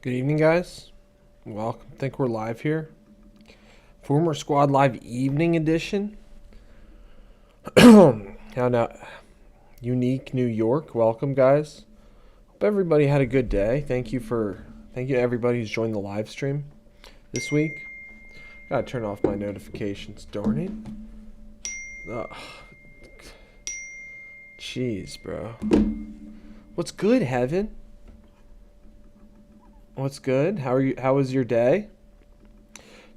Good evening, guys. Welcome. I think we're live here. Former Squad Live Evening Edition. How now? Unique New York. Welcome, guys. Hope everybody had a good day. Thank you to everybody who's joined the live stream this week. Gotta turn off my notifications. Darn it. Ugh. Jeez, bro. What's good, Heaven? What's good? How are you? How was your day?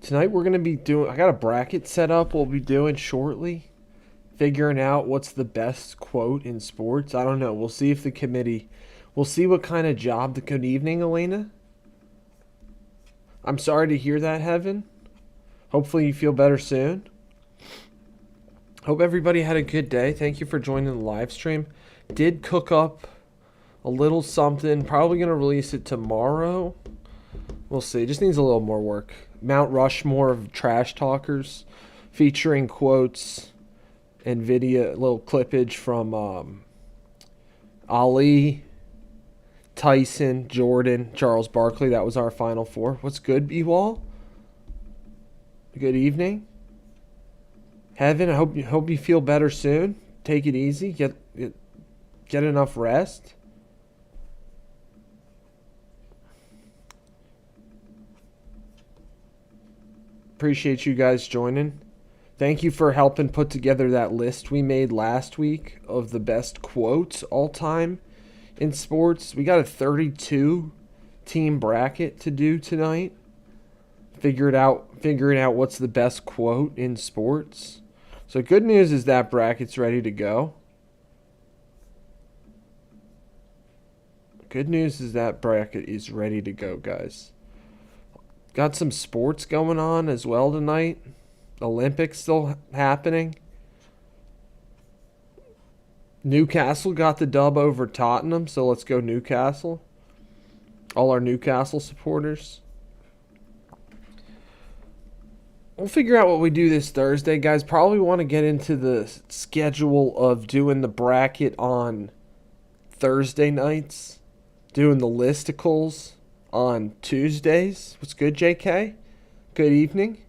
Tonight we're gonna be doing. I got a bracket set up. We'll be doing shortly, figuring out what's the best quote in sports. I don't know. We'll see if the committee. We'll see what kind of job. Good evening, Elena. I'm sorry to hear that, Heaven. Hopefully you feel better soon. Hope everybody had a good day. Thank you for joining the live stream. Did cook up a little something. Probably going to release it tomorrow. We'll see. Just needs a little more work. Mount Rushmore of trash talkers, featuring quotes and video, little clippage from Ali, Tyson, Jordan, Charles Barkley. That was our final four. What's good, B-Wall? Good evening. Heaven, I hope you feel better soon. Take it easy. Get enough rest. Appreciate you guys joining. Thank you for helping put together that list we made last week of the best quotes all time in sports. We got a 32 team bracket to do tonight. Figuring out what's the best quote in sports. So good news is that bracket's ready to go. Good news is that bracket is ready to go, guys. Got some sports going on as well tonight. Olympics still happening. Newcastle got the dub over Tottenham, so let's go Newcastle. All our Newcastle supporters. We'll figure out what we do this Thursday, guys. Probably want to get into the schedule of doing the bracket on Thursday nights. Doing the listicles on Tuesdays. What's good, JK? Good evening.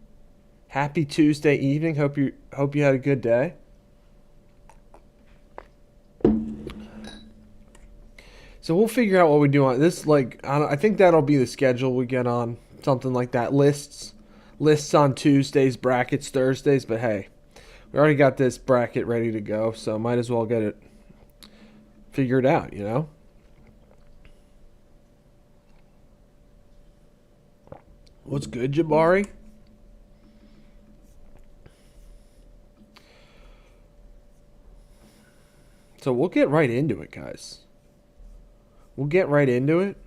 Happy Tuesday evening. Hope you had a good day. So we'll figure out what we do on this. I think that'll be the schedule we get on, something like that. Lists on Tuesdays, brackets Thursdays. But hey, we already got this bracket ready to go, so might as well get it figured out, you know. What's good, Jabari? So we'll get right into it, guys. We'll get right into it.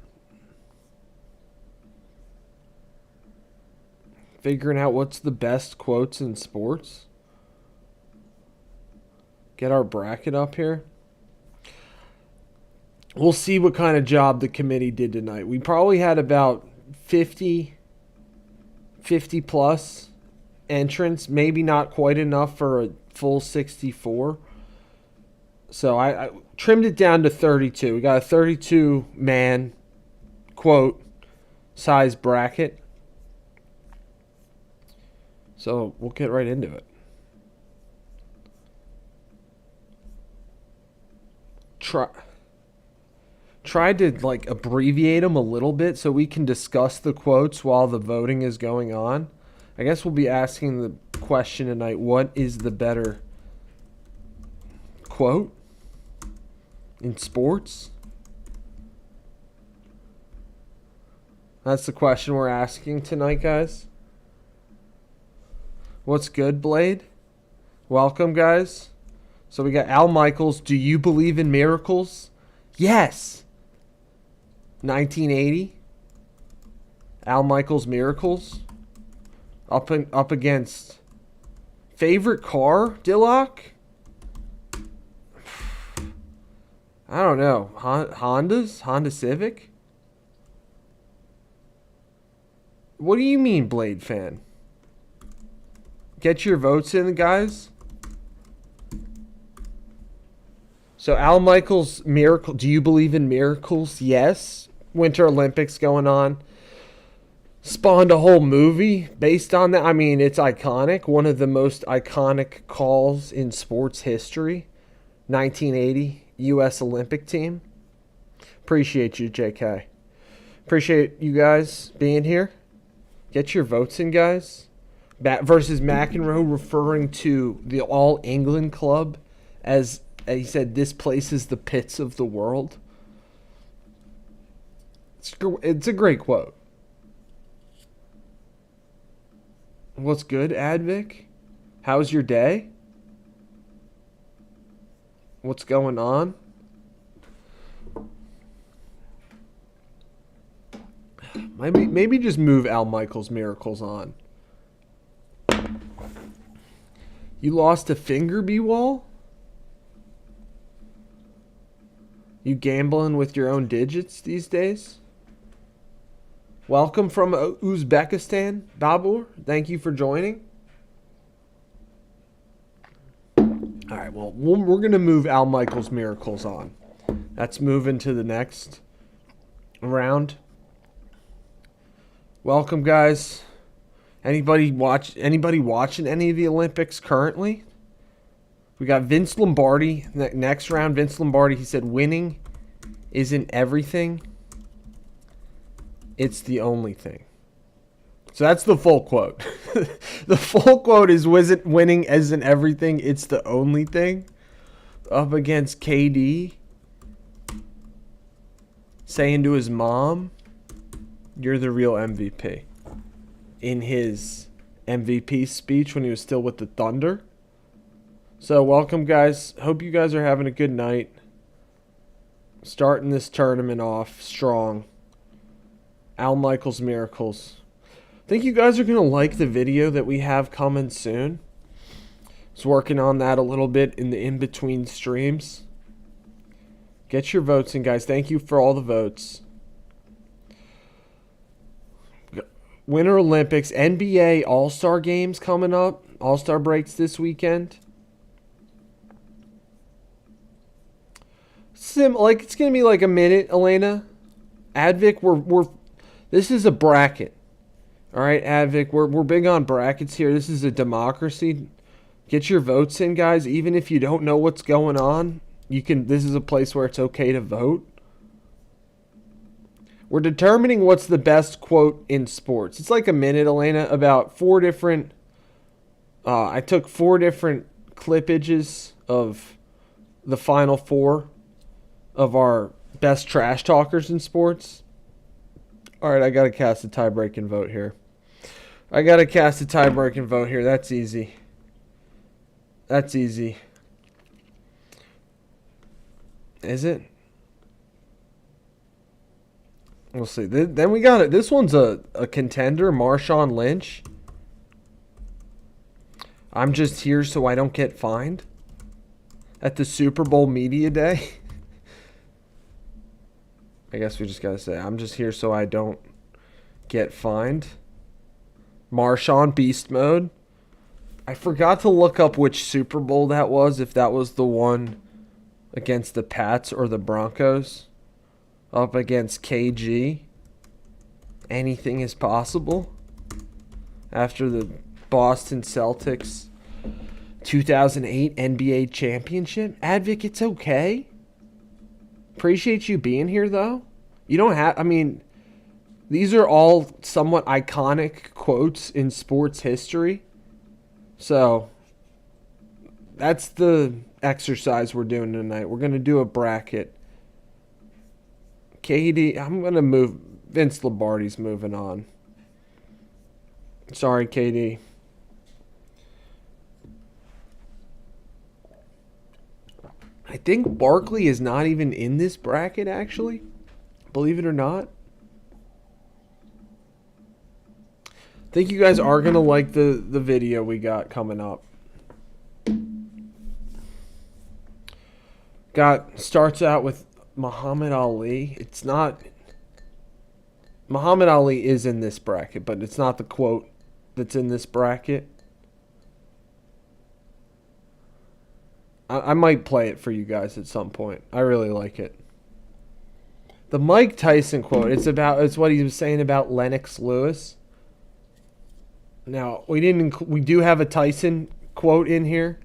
Figuring out what's the best quotes in sports. Get our bracket up here. We'll see what kind of job the committee did tonight. We probably had about 50 plus entrants, maybe not quite enough for a full 64. So I trimmed it down to 32. We got a 32-man quote size bracket. So we'll get right into it. Tried to abbreviate them a little bit so we can discuss the quotes while the voting is going on. I guess we'll be asking the question tonight, what is the better quote in sports? That's the question we're asking tonight, guys. What's good, Blade? Welcome, guys. So we got Al Michaels. Do you believe in miracles? Yes. 1980. Al Michaels Miracles. Up against favorite car, Dillock? I don't know. Hondas? Honda Civic? What do you mean, Blade fan? Get your votes in, guys. So Al Michaels, miracle. Do you believe in miracles? Yes. Winter Olympics going on. Spawned a whole movie based on that. I mean, it's iconic. One of the most iconic calls in sports history. 1980 U.S. Olympic team. Appreciate you, JK. Appreciate you guys being here. Get your votes in, guys. Versus McEnroe referring to the All England Club as he said, this place is the pits of the world. It's a great quote. What's good, Advic? How's your day? What's going on? Maybe just move Al Michaels' Miracles on. You lost a finger, B-Wall? You gambling with your own digits these days? Welcome from Uzbekistan, Babur. Thank you for joining. All right, well, we're going to move Al Michaels' Miracles on. That's moving to the next round. Welcome, guys. Anybody watching any of the Olympics currently? We got Vince Lombardi. Next round, Vince Lombardi, he said, winning isn't everything. It's the only thing. So that's the full quote. The full quote is, winning isn't everything, it's the only thing. Up against KD. Saying to his mom, you're the real MVP. In his MVP speech when he was still with the Thunder. So welcome, guys. Hope you guys are having a good night. Starting this tournament off strong. Al Michaels' Miracles. I think you guys are going to like the video that we have coming soon. I was working on that a little bit in the in-between streams. Get your votes in, guys. Thank you for all the votes. Winter Olympics, NBA All-Star games coming up. All-Star breaks this weekend. It's going to be like a minute, Elena. Advic, this is a bracket. All right, Advic, we're big on brackets here. This is a democracy. Get your votes in, guys. Even if you don't know what's going on, this is a place where it's okay to vote. We're determining what's the best quote in sports. It's like a minute, Elena, about 4 different... I took 4 different clippages of the final 4 of our best trash talkers in sports. All right, I got to cast a tie-breaking vote here. That's easy. Is it? We'll see. Then we got it. This one's a contender, Marshawn Lynch. I'm just here so I don't get fined at the Super Bowl Media Day. I guess we just got to say, I'm just here so I don't get fined. Marshawn Beast Mode. I forgot to look up which Super Bowl that was, if that was the one against the Pats or the Broncos. Up against KG. Anything is possible. After the Boston Celtics 2008 NBA championship. Advic, it's okay. Appreciate you being here, though. You don't have... I mean, these are all somewhat iconic quotes in sports history. So, that's the exercise we're doing tonight. We're going to do a bracket. KD, I'm going to move. Vince Lombardi's moving on. Sorry, KD. I think Barkley is not even in this bracket, actually. Believe it or not. I think you guys are going to like the video we got coming up. Starts out with Muhammad Ali. It's not... Muhammad Ali is in this bracket, but it's not the quote that's in this bracket. I might play it for you guys at some point. I really like it. The Mike Tyson quote. It's what he was saying about Lennox Lewis. Now we do have a Tyson quote in here.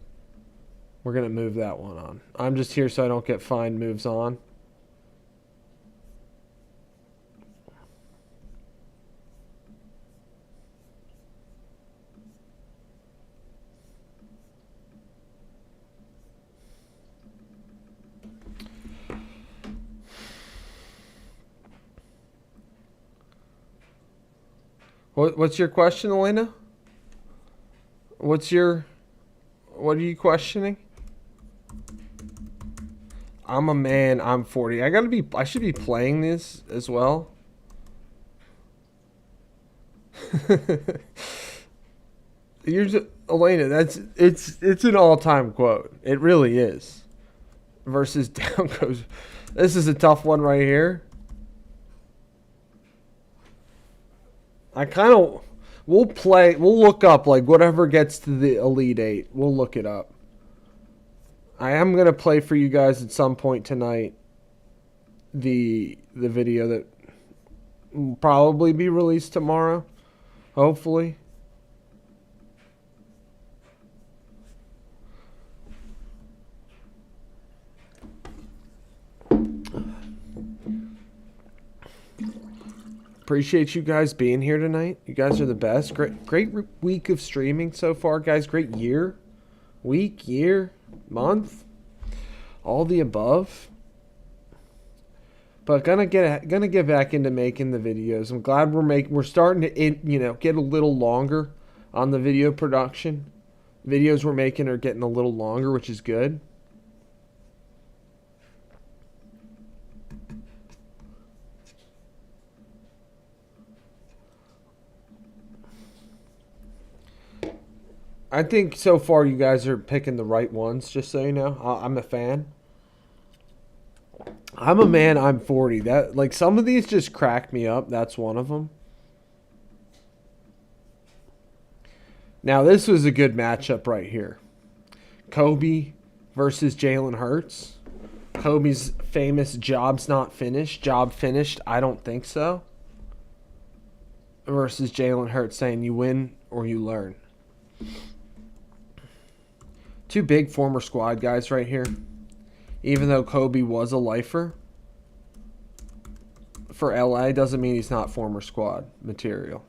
We're gonna move that one on. I'm just here so I don't get fined. Moves on. What's your question, Elena? What are you questioning? I'm a man, I'm 40. I should be playing this as well. Elena, it's an all-time quote. It really is. Versus down goes. This is a tough one right here. We'll look up like whatever gets to the Elite Eight. We'll look it up. I am gonna play for you guys at some point tonight the video that will probably be released tomorrow, hopefully. Appreciate you guys being here tonight. You guys are the best. Great week of streaming so far, guys. Great year. Week, year, month. All the above. But gonna get back into making the videos. I'm glad we're starting to get a little longer on the video production. Videos we're making are getting a little longer, which is good. I think so far you guys are picking the right ones, just so you know. I'm a fan. I'm a man, I'm 40. That, like, some of these just crack me up. That's one of them. Now, this was a good matchup right here. Kobe versus Jalen Hurts. Kobe's famous job's not finished. Job finished? I don't think so. Versus Jalen Hurts saying you win or you learn. Two big former squad guys right here. Even though Kobe was a lifer for LA, doesn't mean he's not former squad material.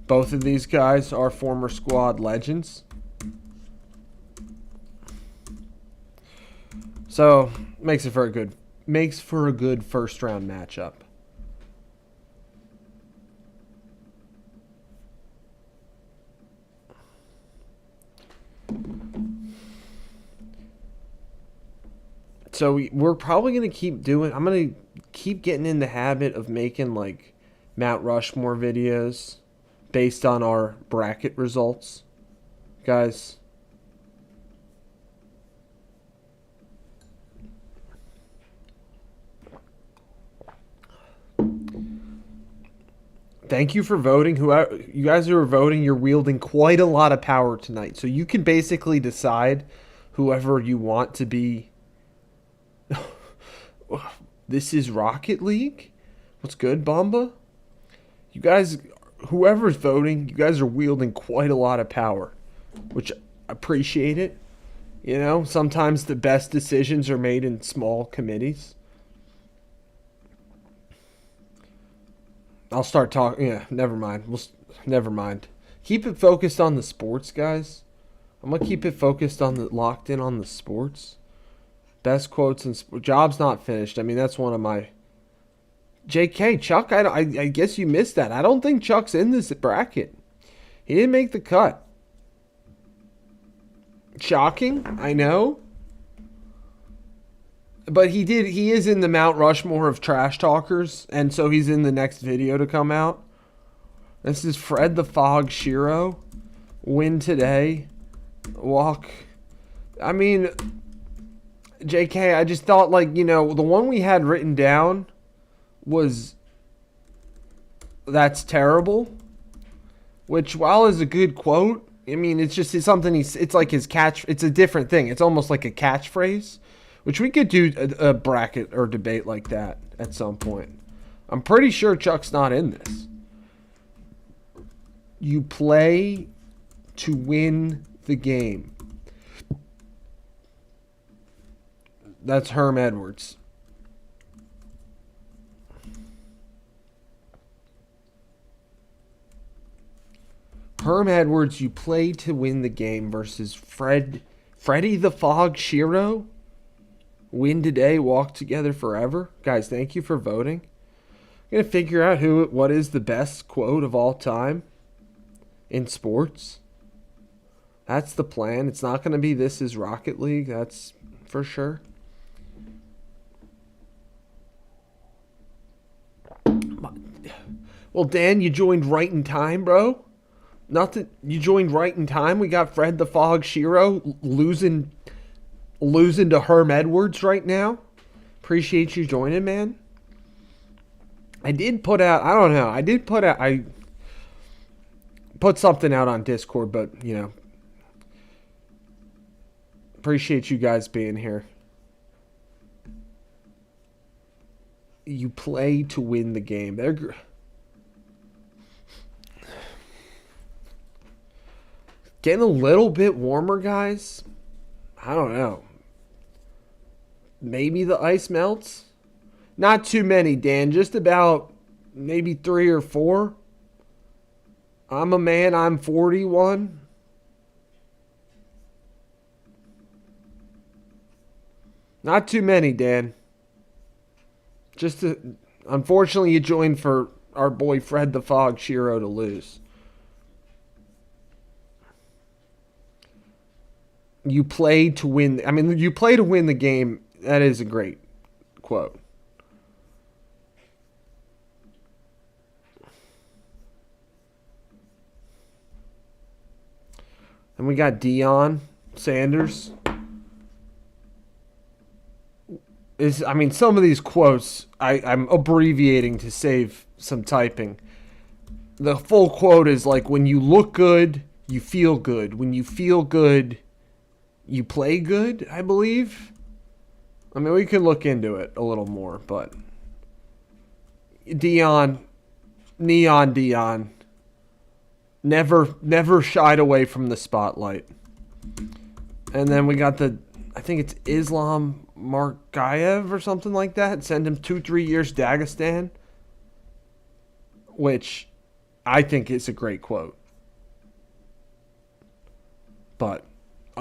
Both of these guys are former squad legends. So makes for a good first round matchup. So we're probably going to keep doing... I'm going to keep getting in the habit of making, like, Mount Rushmore videos based on our bracket results. Guys. Thank you for voting. You guys who are voting, you're wielding quite a lot of power tonight. So you can basically decide whoever you want to be... This is Rocket League? What's good, Bomba? You guys, whoever's voting, you guys are wielding quite a lot of power, which I appreciate it. You know, sometimes the best decisions are made in small committees. I'll start talking. Yeah, never mind. Never mind. Keep it focused on the sports, guys. I'm going to keep it focused on locked in on the sports. Best quotes and job's not finished. I mean, that's one of my... JK, Chuck, I guess you missed that. I don't think Chuck's in this bracket. He didn't make the cut. Shocking, I know. But he did. He is in the Mount Rushmore of trash talkers, and so he's in the next video to come out. This is Fred the Fog Shiro. Win today. Walk. I mean... JK, I just thought, like, the one we had written down was that's terrible, which, while is a good quote, I mean, it's something it's like his it's a different thing. It's almost like a catchphrase, which we could do a bracket or debate like that at some point. I'm pretty sure Chuck's not in this. You play to win the game. That's Herm Edwards. Herm Edwards, you play to win the game versus Freddie the Fog Shiro. Win today, walk together forever. Guys, thank you for voting. I'm going to figure out what is the best quote of all time in sports. That's the plan. It's not going to be "This is Rocket League." That's for sure. Well, Dan, you joined right in time, bro. You joined right in time. We got Fred the Fog Shiro losing to Herm Edwards right now. Appreciate you joining, man. I put something out on Discord, but, appreciate you guys being here. You play to win the game. They're getting a little bit warmer, guys. I don't know. Maybe the ice melts. Not too many, Dan. Just about maybe 3 or 4. I'm a man. I'm 41. Not too many, Dan. Unfortunately, you joined for our boy Fred the Fog Shiro to lose. You play to win. You play to win the game. That is a great quote. And we got Deion Sanders. Some of these quotes, I'm abbreviating to save some typing. The full quote is like, when you look good, you feel good. When you feel good, you play good, I believe. We could look into it a little more, but Neon Deion, never shied away from the spotlight. And then we got I think it's Islam Margaev or something like that. Send him 2-3 years Dagestan, which I think is a great quote. But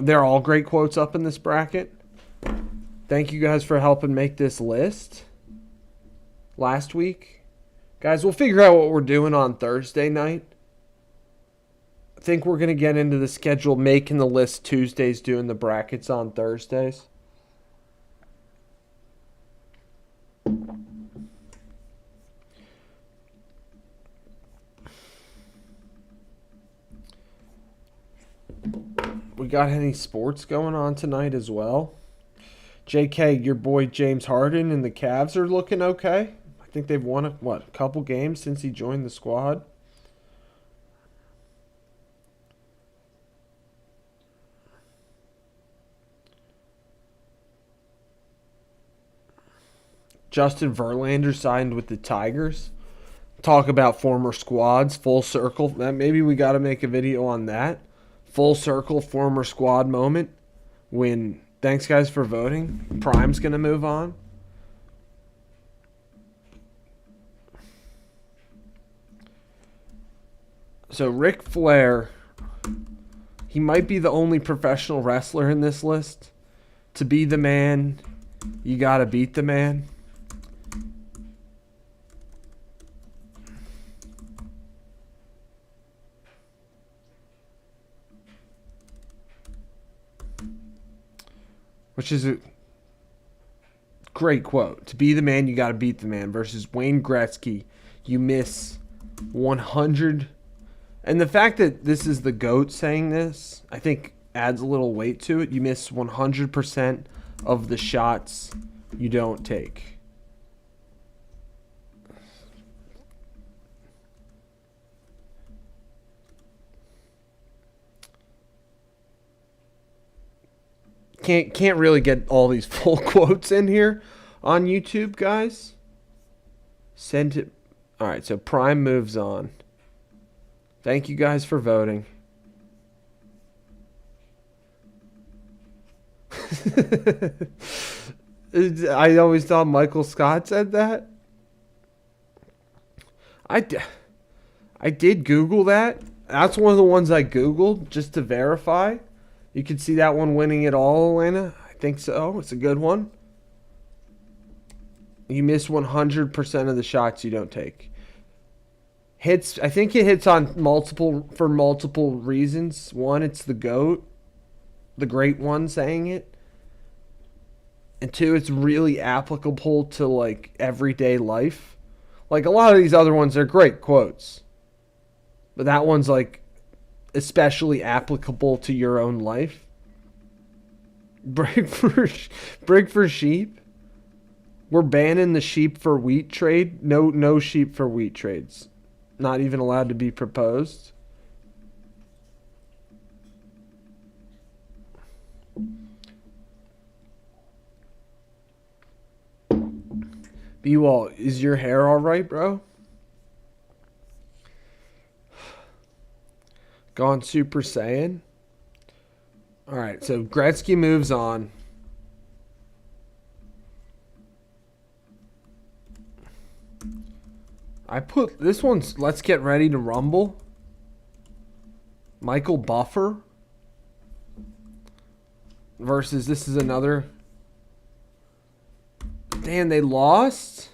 they're all great quotes up in this bracket. Thank you guys for helping make this list last week. Guys, we'll figure out what we're doing on Thursday night. I think we're going to get into the schedule, making the list Tuesdays, doing the brackets on Thursdays. We got any sports going on tonight as well? JK, your boy James Harden and the Cavs are looking okay. I think they've won a couple games since he joined the squad. Justin Verlander signed with the Tigers. Talk about former squads, full circle. Maybe we got to make a video on that. Full circle, former squad moment. Thanks, guys, for voting. Prime's going to move on. So Ric Flair, he might be the only professional wrestler in this list. To be the man, you got to beat the man. Which is a great quote. To be the man, you got to beat the man. Versus Wayne Gretzky, you miss 100. And the fact that this is the GOAT saying this, I think adds a little weight to it. You miss 100% of the shots you don't take. Can't really get all these full quotes in here on YouTube, guys. Send it. All right, so Prime moves on. Thank you guys for voting. I always thought Michael Scott said that. I did Google that. That's one of the ones I Googled just to verify. You can see that one winning it all, Elena. I think so. It's a good one. You miss 100% of the shots you don't take. Hits. I think it hits on for multiple reasons. One, it's the GOAT, the great one saying it. And two, it's really applicable to like everyday life. Like a lot of these other ones are great quotes. But that one's like especially applicable to your own life. Brig for sheep. We're banning the sheep for wheat trade. No sheep for wheat trades. Not even allowed to be proposed. B-Wall, is your hair all right, bro? Gone Super Saiyan. All right, so Gretzky moves on. I put this one's Let's Get Ready to Rumble. Michael Buffer versus this is another. Damn, they lost.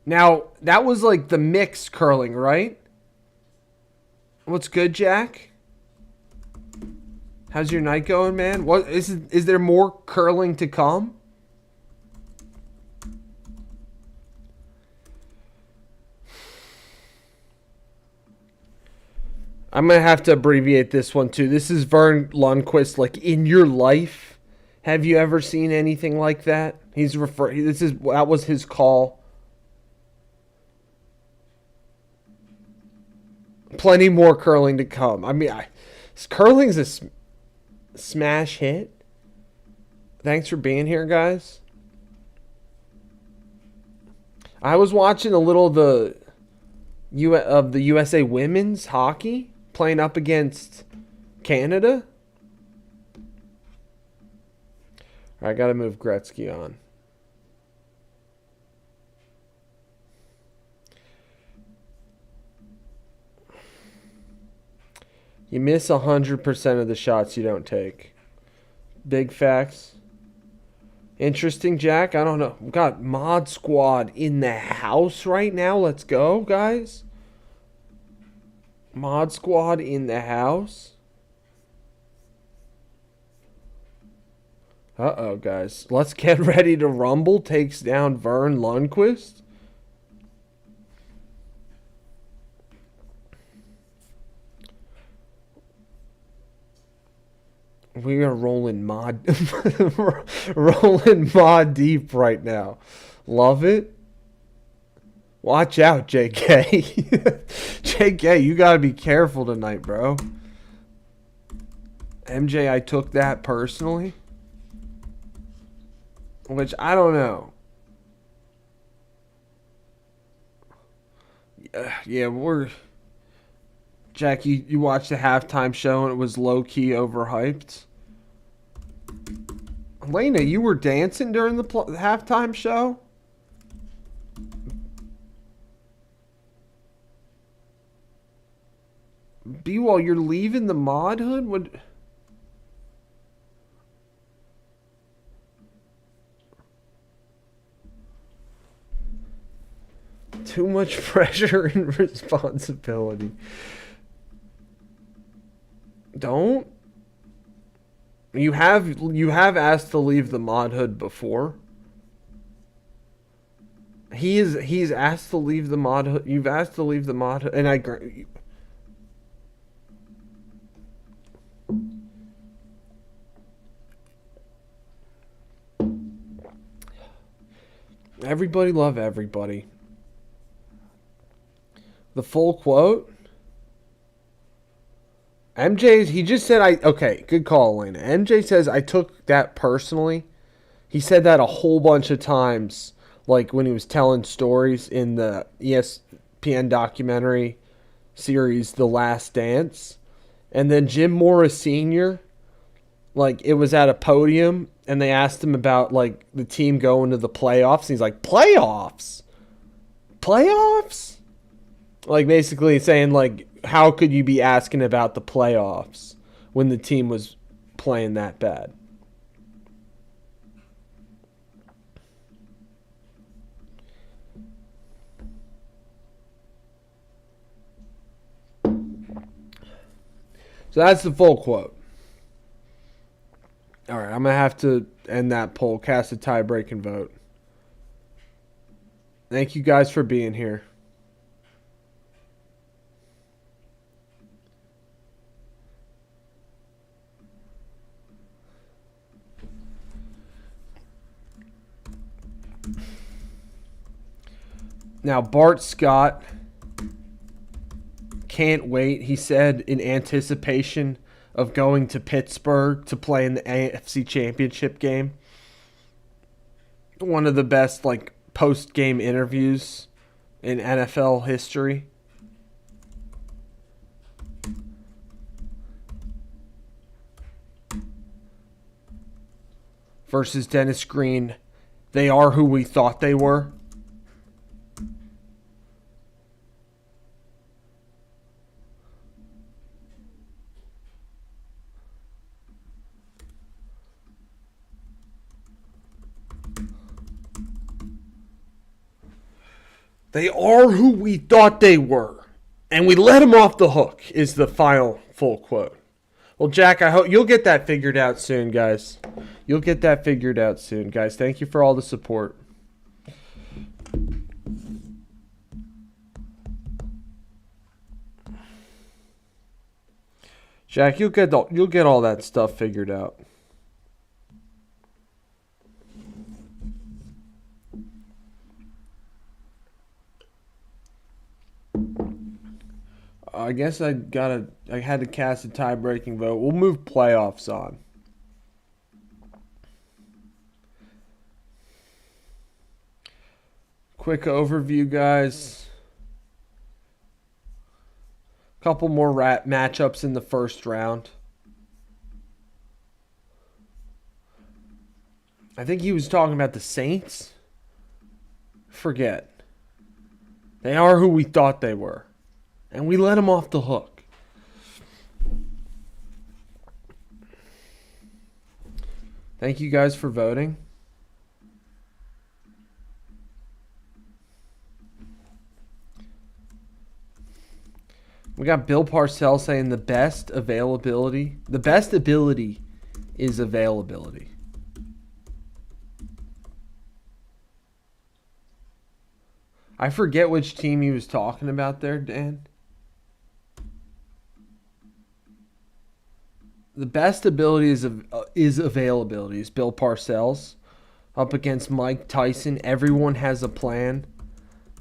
Now, that was like the mixed curling, right? What's good, Jack? How's your night going, man? What is there more curling to come? I'm going to have to abbreviate this one too. This is Vern Lundquist. Like, in your life, have you ever seen anything like that? That was his call. Plenty more curling to come. I mean, curling's a smash hit. Thanks for being here, guys. I was watching a little of the USA women's hockey playing up against Canada. I got to move Gretzky on. You miss 100% of the shots you don't take. Big facts. Interesting, Jack. I don't know. We've got Mod Squad in the house right now. Let's go, guys. Mod Squad in the house. Uh-oh, guys. Let's Get Ready to Rumble takes down Vern Lundquist. We are rolling mod deep right now. Love it. Watch out, JK. JK, you gotta be careful tonight, bro. MJ, I took that personally. Which, I don't know. Yeah, Jack, you watched the halftime show and it was low-key overhyped. Elena, you were dancing during the halftime show? B-Wall, you're leaving the mod hood? What? Too much pressure and responsibility. Don't. You have asked to leave the mod hood before. He's asked to leave the mod hood. You've asked to leave the mod hood, and I agree. Everybody love everybody. The full quote. MJ, he just said, okay, good call, Elena. MJ says, I took that personally. He said that a whole bunch of times like when he was telling stories in the ESPN documentary series The Last Dance. And then Jim Morris Sr., like it was at a podium and they asked him about like the team going to the playoffs. And he's like, playoffs? Playoffs? Like basically saying like, how could you be asking about the playoffs when the team was playing that bad? So that's the full quote. All right, I'm going to have to end that poll, cast a tie-break and vote. Thank you guys for being here. Now, Bart Scott can't wait, he said, in anticipation of going to Pittsburgh to play in the AFC Championship game. One of the best like post-game interviews in NFL history. Versus Dennis Green. They are who we thought they were. They are who we thought they were. And we let them off the hook, is the final full quote. Well, Jack, I hope you'll get that figured out soon, guys. You'll get that figured out soon, guys. Thank you for all the support. Jack, you'll get all that stuff figured out. I guess I had to cast a tie-breaking vote. We'll move playoffs on. Quick overview, guys. Couple more matchups in the first round. I think he was talking about the Saints. Forget. They are who we thought they were. And we let them off the hook. Thank you guys for voting. We got Bill Parcells saying the best ability is availability. I forget which team he was talking about there, Dan. The best ability is availability. Is Bill Parcells up against Mike Tyson. Everyone has a plan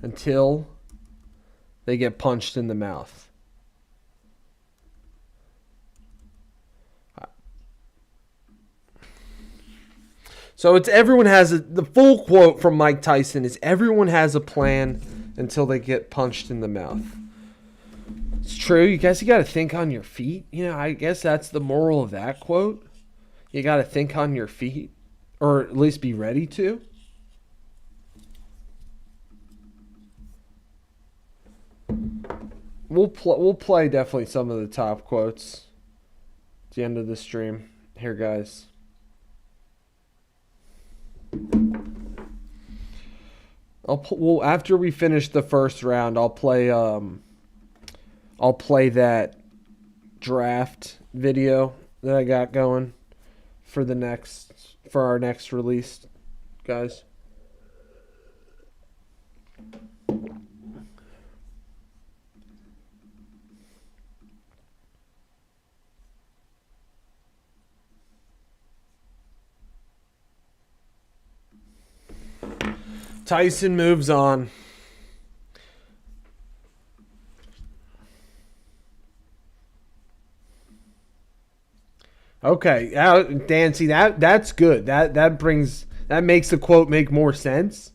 until they get punched in the mouth. So it's everyone has the full quote from Mike Tyson is everyone has a plan until they get punched in the mouth. It's true. You got to think on your feet. You know, I guess that's the moral of that quote. You got to think on your feet, or at least be ready to. We'll play definitely some of the top quotes at the end of the stream. Here, guys. After we finish the first round, I'll play that draft video that I got going for our next release, guys. Tyson moves on. Okay, Dan, see that's good. That makes the quote make more sense.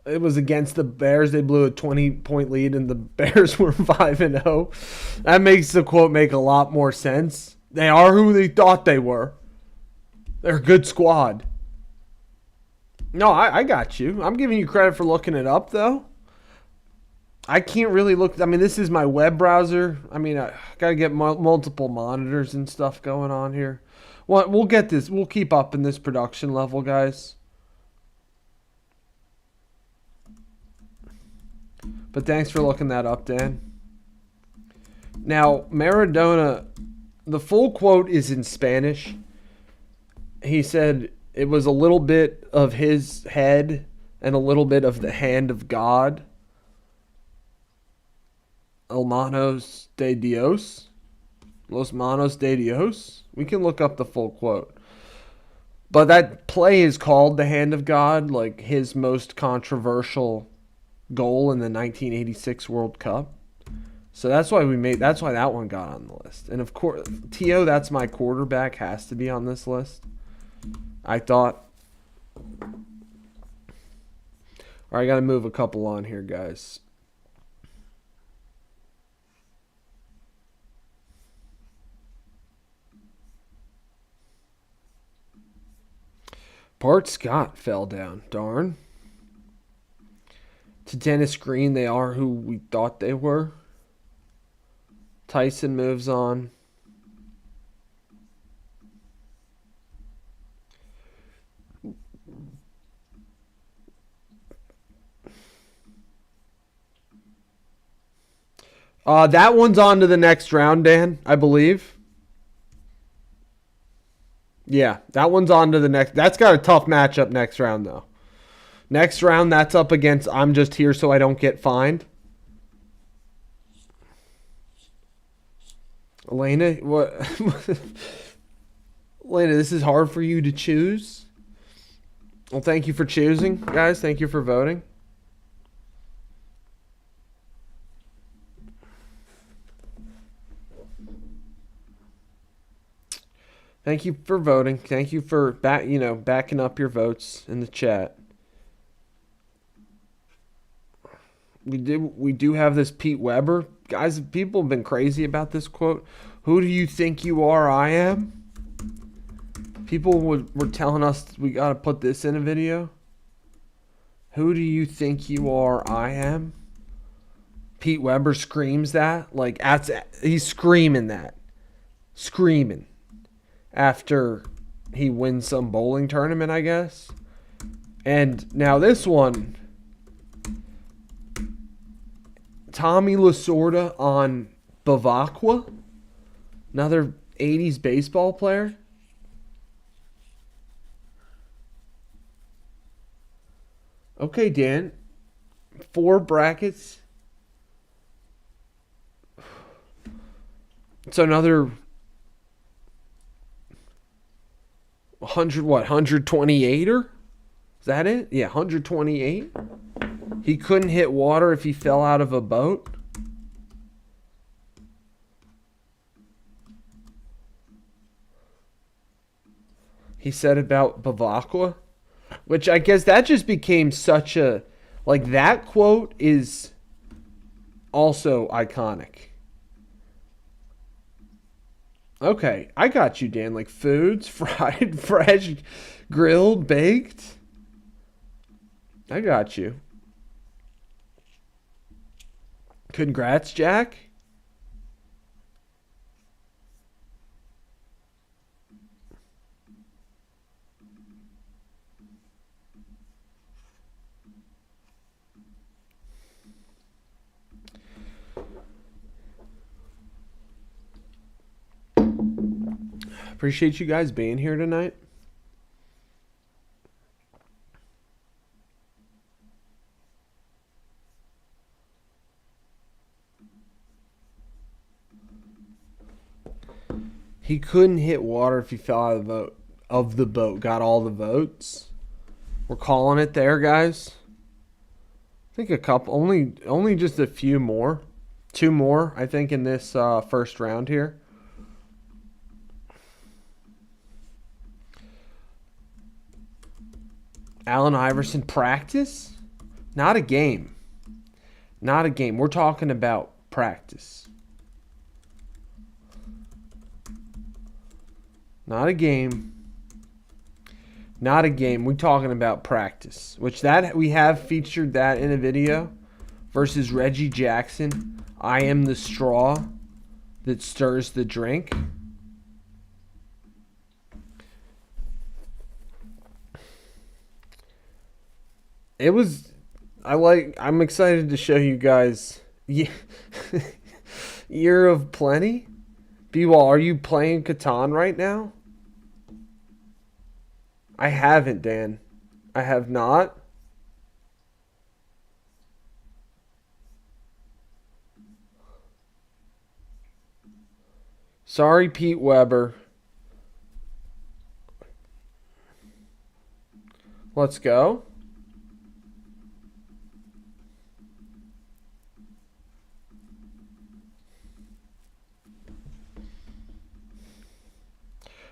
It was against the Bears. They blew a 20-point lead, and the Bears were 5-0. That makes the quote make a lot more sense. They are who they thought they were. They're a good squad. No, I got you. I'm giving you credit for looking it up, though. I can't really look. I mean, this is my web browser. I mean, I got to get multiple monitors and stuff going on here. We'll get this. We'll keep up in this production level, guys. But thanks for looking that up, Dan. Now, Maradona, the full quote is in Spanish. He said it was a little bit of his head and a little bit of the hand of God. El Manos de Dios. Los Manos de Dios. We can look up the full quote. But that play is called the Hand of God, like his most controversial goal in the 1986 World Cup. So that's why that one got on the list. And of course, T.O., that's my quarterback, has to be on this list. I thought. All right, I got to move a couple on here, guys. Bart Scott fell down. Darn. To Dennis Green, they are who we thought they were. Tyson moves on. That one's on to the next round, Dan, I believe. Yeah, that one's on to the next. That's got a tough matchup next round, though. Next round, that's up against I'm Just Here So I Don't Get Fined. Elena, what? Elena, this is hard for you to choose. Well, thank you for choosing, guys. Thank you for voting. Thank you for voting. Thank you for backing up your votes in the chat. We do have this Pete Weber. Guys, people have been crazy about this quote. Who do you think you are? I am. People were telling us we got to put this in a video. Who do you think you are? I am. Pete Weber screams that. Like, he's screaming that. Screaming. After he wins some bowling tournament, I guess. And now this one, Tommy Lasorda on Bavacqua, another 80s baseball player. Okay, Dan. 4 brackets. It's another 128er? Is that it? Yeah, 128. He couldn't hit water if he fell out of a boat. He said about Bavacqua, which I guess that just became such a, like, that quote is also iconic. Okay, I got you, Dan. Like foods, fried, fresh, grilled, baked. I got you. Congrats, Jack. Appreciate you guys being here tonight. He couldn't hit water if he fell out of the boat. Got all the votes. We're calling it there, guys. I think a couple, only just a few more. 2 more, I think, in this first round here. Allen Iverson practice? Not a game. Not a game. We're talking about practice. Not a game. Not a game. We're talking about practice. Which that we have featured that in a video versus Reggie Jackson. I am the straw that stirs the drink. It was I'm excited to show you guys Year of Plenty. B-Wall, are you playing Catan right now? I haven't, Dan. I have not. Sorry, Pete Weber. Let's go.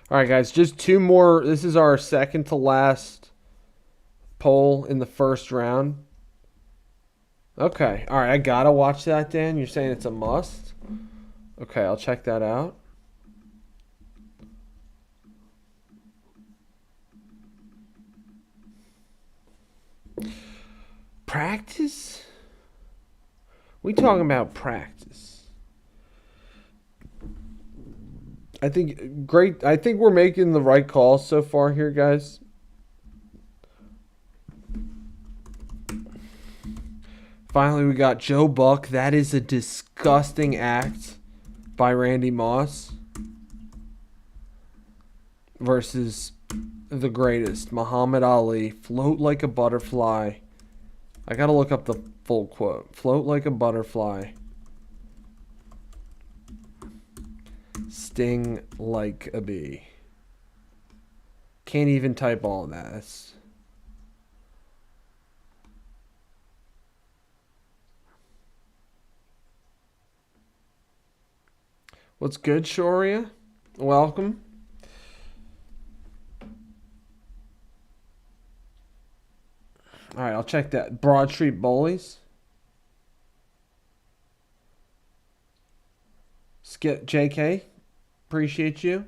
All right, guys, just two more. This is our second to last poll in the first round. Okay. All right, I got to watch that, Dan. You're saying it's a must? Okay, I'll check that out. Practice? We talking about practice. I think we're making the right call so far here, guys. Finally, we got Joe Buck. That is a disgusting act by Randy Moss versus the greatest, Muhammad Ali. Float like a butterfly. I got to look up the full quote. Float like a butterfly. Sting like a bee. Can't even type all of that. What's good, Shoria? Welcome. All right, I'll check that. Broad Street Bullies. Skip JK. Appreciate you.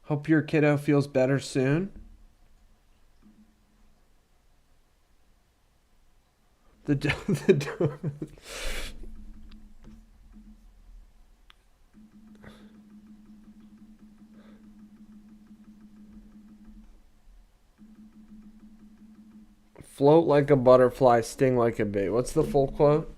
Hope your kiddo feels better soon. Float like a butterfly, sting like a bee. What's the full quote?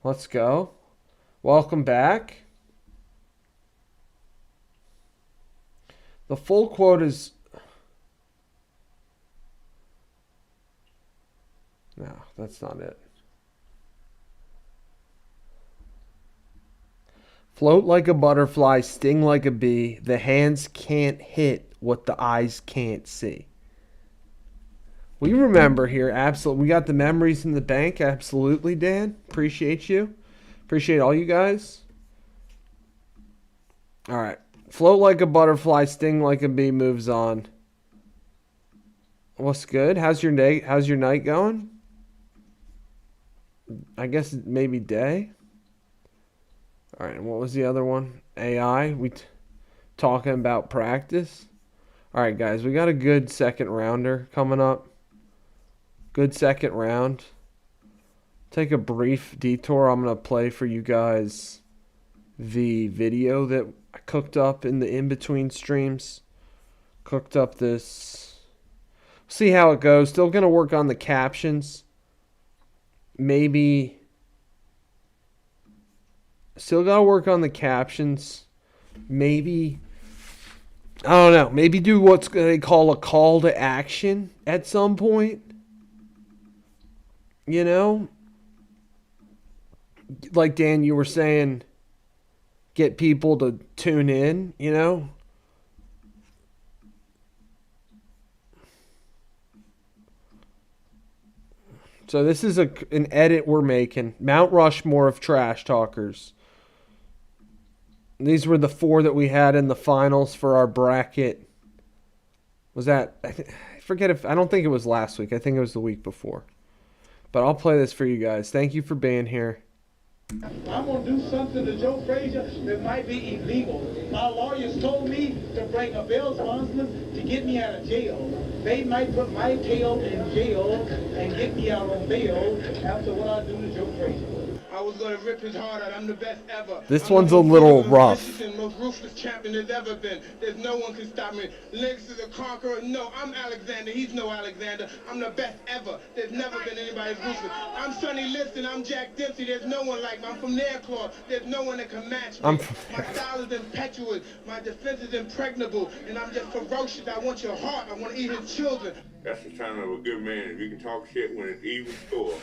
Let's go. Welcome back. The full quote is... No, that's not it. Float like a butterfly, sting like a bee. The hands can't hit what the eyes can't see. We remember here, absolutely. We got the memories in the bank, absolutely, Dan. Appreciate you. Appreciate all you guys. All right. Float like a butterfly, sting like a bee, moves on. What's good? How's your day? How's your night going? I guess maybe day. All right, and what was the other one? AI. Talking about practice. All right, guys, we got a good second rounder coming up. Good second round. Take a brief detour. I'm going to play for you guys the video that I cooked up in the in-between streams. Cooked up this. See how it goes. Still going to work on the captions. Maybe... Still got to work on the captions. Maybe, I don't know. Maybe do what's they call a call to action at some point. You know? Like Dan, you were saying, get people to tune in, you know? So this is an edit we're making. Mount Rushmore of trash talkers. These were the 4 that we had in the finals for our bracket. Was that... I forget if... I don't think it was last week. I think it was the week before. But I'll play this for you guys. Thank you for being here. I'm going to do something to Joe Frazier that might be illegal. My lawyers told me to bring a bail bondsman to get me out of jail. They might put my tail in jail and get me out on bail after what I do to Joe Frazier. I was going to rip his heart out. I'm the best ever. This one's a little rough. Most ruthless champion there's ever been. There's no one can stop me. Lennox is a conqueror. No, I'm Alexander. He's no Alexander. I'm the best ever. There's never been anybody as ruthless. I'm Sonny Liston. I'm Jack Dempsey. There's no one like me. I'm from Nairclaw. There's no one that can match me. My style is impetuous. My defense is impregnable. And I'm just ferocious. I want your heart. I want to eat his children. That's the sign of a good man. If you can talk shit when it's even score,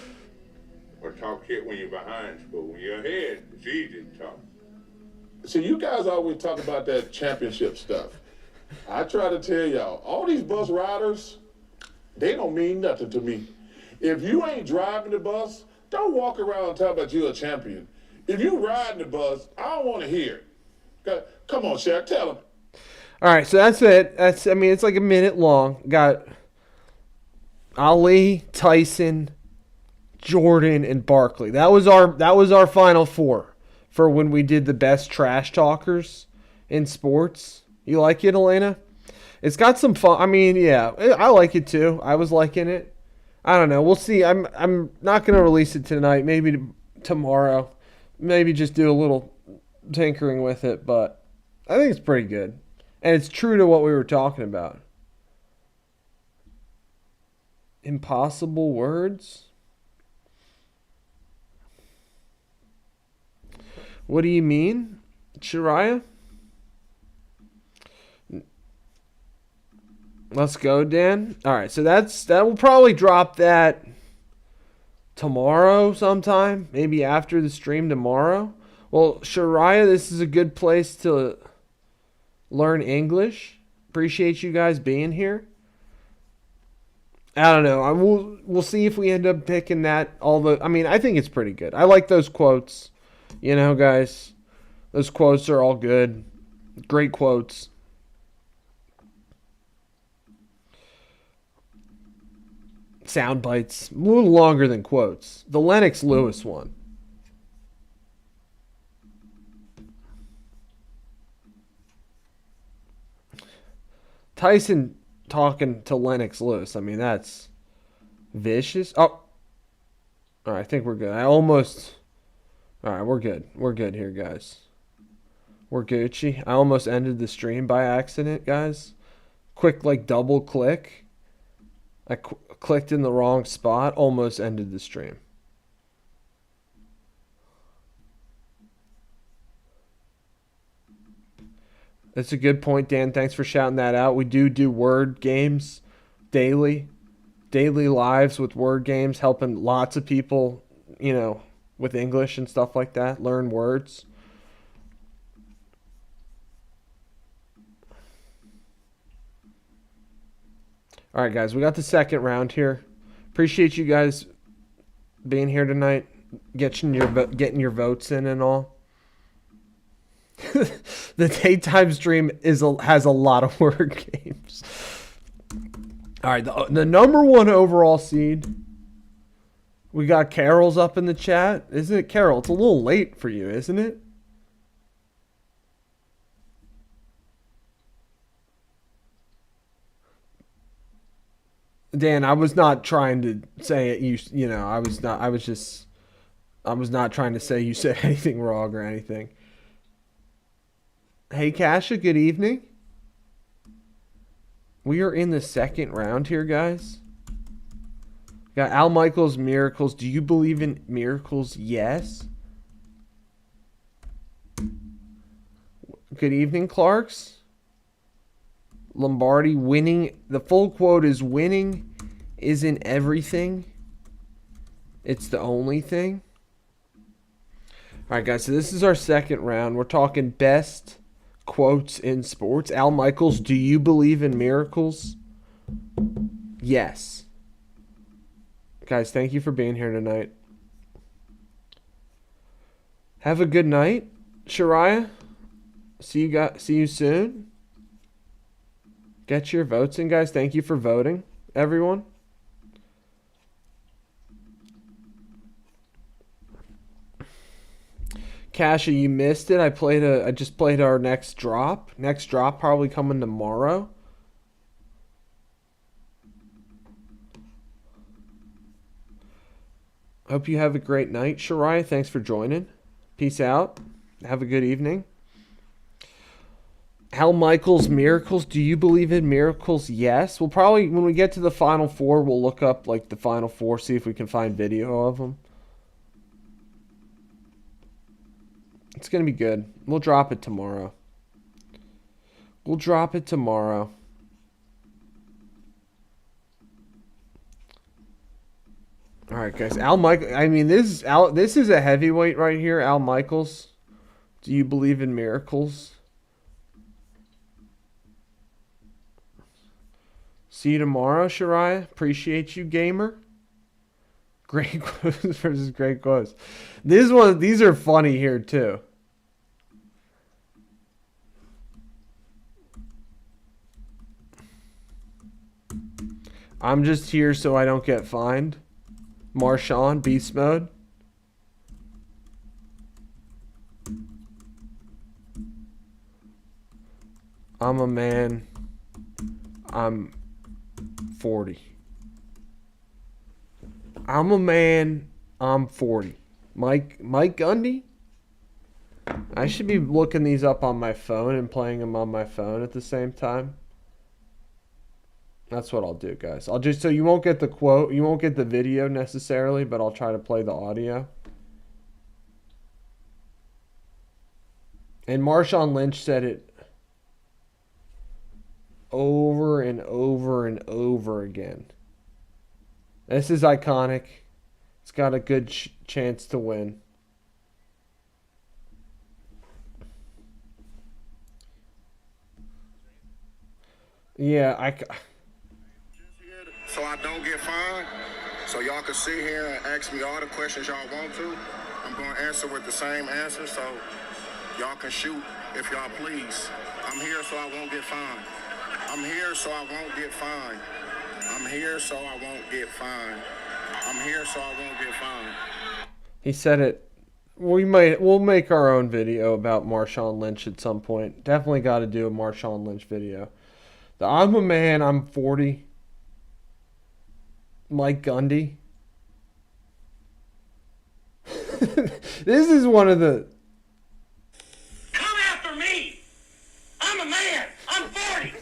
or talk shit when you're behind score. When you're ahead, it's easy to talk. See, you guys always talk about that championship stuff. I try to tell y'all, all these bus riders, they don't mean nothing to me. If you ain't driving the bus, don't walk around and talk about you're a champion. If you riding the bus, I don't want to hear it. Come on, Shaq, tell them. All right, so that's it. It's like a minute long. Got Ali, Tyson, Jordan, and Barkley. That was our final 4 for when we did the best trash talkers in sports. You like it, Elena? It's got some fun. I mean, yeah, I like it too. I was liking it. I don't know. We'll see. I'm not going to release it tonight. Maybe tomorrow. Maybe just do a little tinkering with it, but I think it's pretty good. And it's true to what we were talking about. Impossible words? What do you mean, Shariah? Let's go, Dan. All right, so that will probably drop that tomorrow sometime, maybe after the stream tomorrow. Well, Shariah, this is a good place to learn English. Appreciate you guys being here. I don't know. We'll see if we end up picking that. I think it's pretty good. I like those quotes. You know, guys, those quotes are all good. Great quotes. Sound bites. A little longer than quotes. The Lennox Lewis one. Tyson talking to Lennox Lewis. I mean, that's vicious. Oh. All right, I think we're good. All right, we're good. We're good here, guys. We're Gucci. I almost ended the stream by accident, guys. Quick, double click. I clicked in the wrong spot. Almost ended the stream. That's a good point, Dan. Thanks for shouting that out. We do word games daily. Daily lives with word games, helping lots of people, with English and stuff like that, learn words. All right, guys, we got the second round here. Appreciate you guys being here tonight, getting your votes in and all. The daytime stream has a lot of word games. All right, the number 1 overall seed. We got Carol's up in the chat. Isn't it, Carol? It's a little late for you, isn't it? Dan, I was not trying to say it. I was not trying to say you said anything wrong or anything. Hey, Kasha, good evening. We are in the second round here, guys. We got Al Michaels, miracles. Do you believe in miracles? Yes. Good evening, Clarks. Lombardi, winning. The full quote is, winning isn't everything. It's the only thing. All right, guys, so this is our second round. We're talking best quotes in sports. Al Michaels, do you believe in miracles? Yes. Guys, thank you for being here tonight. Have a good night, Shariah. See you soon. Get your votes in, guys. Thank you for voting, everyone. Kasha, you missed it. I just played our next drop. Next drop probably coming tomorrow. Hope you have a great night, Shariah. Thanks for joining. Peace out. Have a good evening. Al Michaels, miracles. Do you believe in miracles? Yes. We'll probably, when we get to the Final Four, we'll look up like the Final Four, see if we can find video of them. It's going to be good. We'll drop it tomorrow. We'll drop it tomorrow. All right, guys. Al Michaels. I mean, this is a heavyweight right here. Al Michaels. Do you believe in miracles? See you tomorrow, Shariah. Appreciate you, gamer. Great quotes versus great quotes. These are funny here too. I'm just here so I don't get fined. Marshawn, beast mode. I'm a man. I'm 40. I'm a man. I'm 40. Mike Gundy? I should be looking these up on my phone and playing them on my phone at the same time. That's what I'll do, guys. I'll just, so you won't get the quote, you won't get the video necessarily, but I'll try to play the audio. And Marshawn Lynch said it over and over and over again. This is iconic. It's got a good chance to win. Yeah, so I don't get fined, so y'all can sit here and ask me all the questions y'all want to. I'm going to answer with the same answer, so y'all can shoot if y'all please. I'm here so I won't get fined. I'm here so I won't get fined. I'm here so I won't get fined. I'm here so I won't get fined. He said it. We'll make our own video about Marshawn Lynch at some point. Definitely got to do a Marshawn Lynch video. The I'm a man, I'm 40. Mike Gundy. This is one of the... Come after me! I'm a man! I'm 40!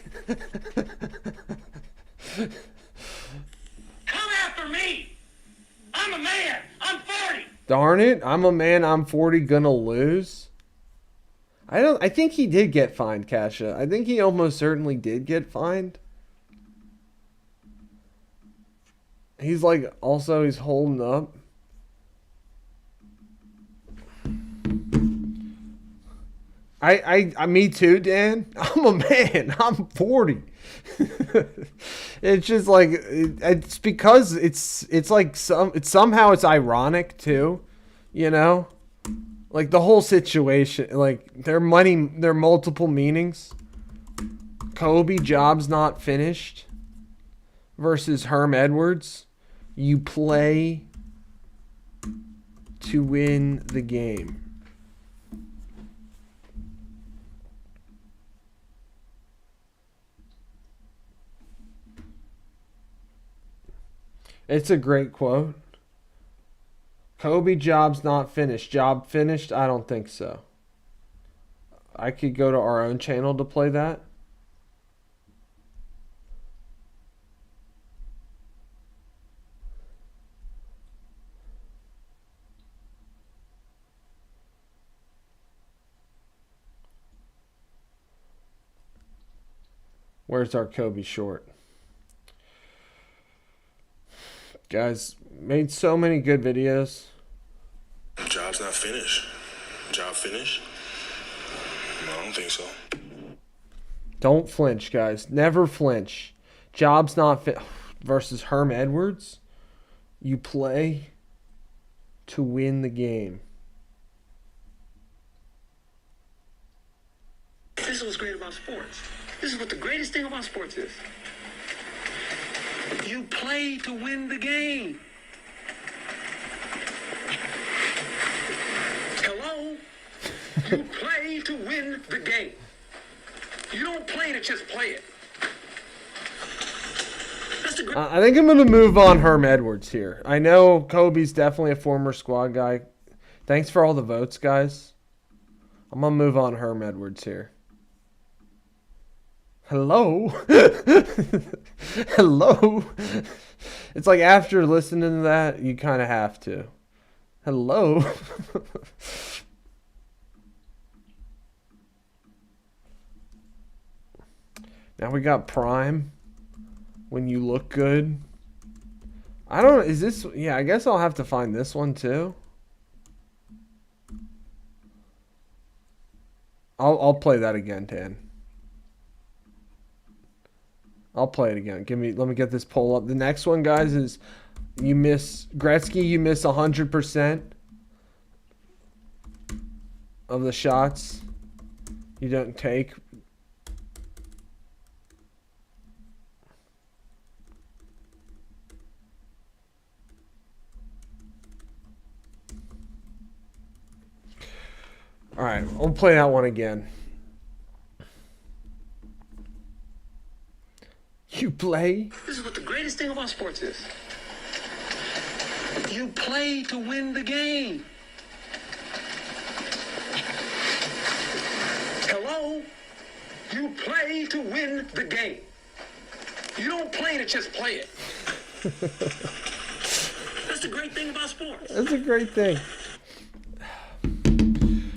Come after me! I'm a man! I'm 40! Darn it, I'm a man, I'm 40, gonna lose. I think he did get fined, Kasha. I think he almost certainly did get fined. He's like, also he's holding up. Me too, Dan. I'm a man. I'm 40. It's just like, it's because it's like somehow it's ironic too, you know? Like the whole situation, like their multiple meanings. Kobe, job's not finished versus Herm Edwards. You play to win the game. It's a great quote. Kobe, job's not finished. Job finished? I don't think so. I could go to our own channel to play that. Where's our Kobe short? Guys, made so many good videos. Job's not finished. Job finished? No, I don't think so. Don't flinch, guys. Never flinch. Job's not fit versus Herm Edwards. You play to win the game. This is what's great about sports. This is what the greatest thing about sports is. You play to win the game. Hello? You play to win the game. You don't play to just play it. That's the great. I think I'm going to move on Herm Edwards here. I know Kobe's definitely a former squad guy. Thanks for all the votes, guys. I'm going to move on Herm Edwards here. Hello? Hello? It's like after listening to that, you kind of have to. Hello? Now we got Prime. When you look good. I don't know. Is this... Yeah, I guess I'll have to find this one too. I'll play that again, Dan. I'll play it again. Let me get this poll up. The next one, guys, is you miss Gretzky. You miss 100% of the shots you don't take. All right, I'll play that one again. You play? This is what the greatest thing about sports is. You play to win the game. Hello? You play to win the game. You don't play to just play it. That's the great thing about sports. That's a great thing.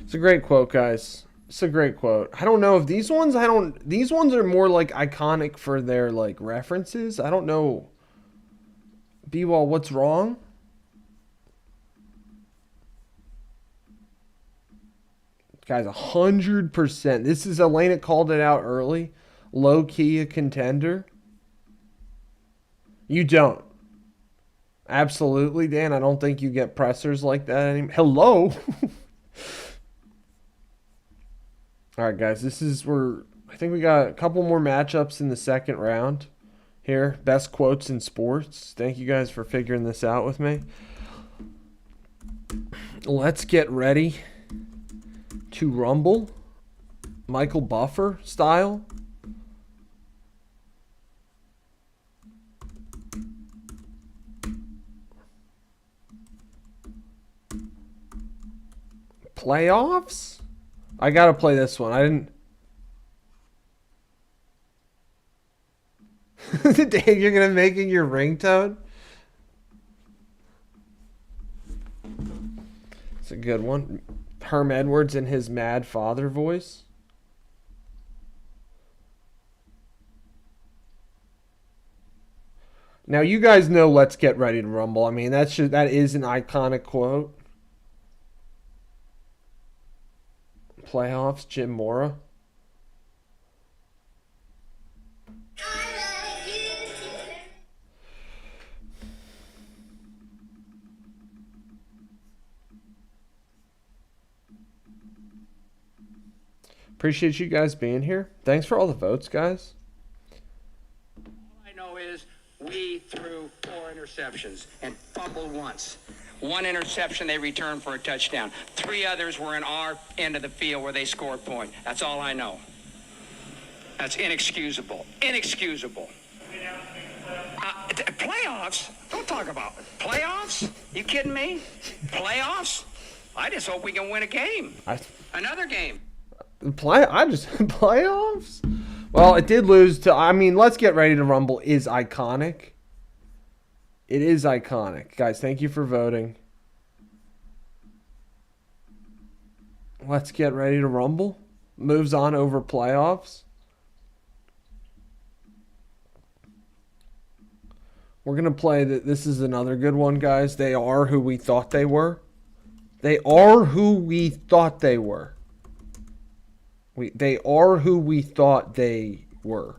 It's a great quote, guys. It's a great quote. I don't know if these ones are more like iconic for their like references. I don't know. B-Wall, what's wrong? Guys, 100%. This is Elena called it out early. Low key a contender. You don't. Absolutely, Dan. I don't think you get pressers like that anymore. Hello. All right, guys, I think we got a couple more matchups in the second round here. Best quotes in sports. Thank you guys for figuring this out with me. Let's get ready to rumble. Michael Buffer style. Playoffs? I gotta play this one. I didn't. Dang, you're gonna make it your ringtone? It's a good one. Herm Edwards in his mad father voice. Now you guys know "Let's Get Ready to Rumble." I mean, that is an iconic quote. Playoffs, Jim Mora. Appreciate you guys being here. Thanks for all the votes, guys. All I know is we threw 4 interceptions and fumbled once. 1 interception they returned for a touchdown. 3 others were in our end of the field where they scored point. That's all I know. That's inexcusable. Inexcusable. Playoffs? Don't talk about it. Playoffs? You kidding me? Playoffs? I just hope we can win a game. Another game. Playoffs? Well, it did lose to. I mean, Let's Get Ready to Rumble is iconic. It is iconic. Guys, thank you for voting. Let's Get Ready to Rumble moves on over playoffs. We're going to play that. This is another good one, guys. They are who we thought they were. They are who we thought they were. They are who we thought they were.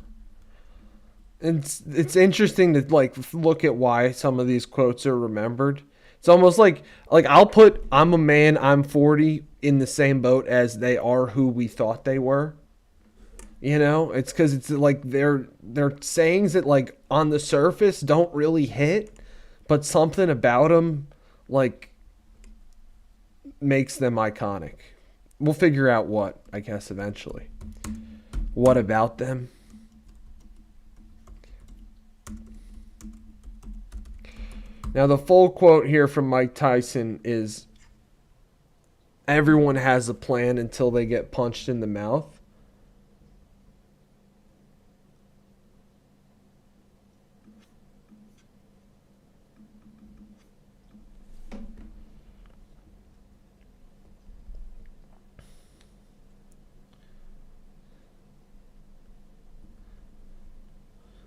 It's interesting to like look at why some of these quotes are remembered. It's almost like I'll put "I'm a man, I'm 40" in the same boat as "they are who we thought they were." You know, it's because it's like they're sayings that like on the surface don't really hit, but something about them like makes them iconic. We'll figure out what, I guess, eventually. What about them? Now, the full quote here from Mike Tyson is, everyone has a plan until they get punched in the mouth.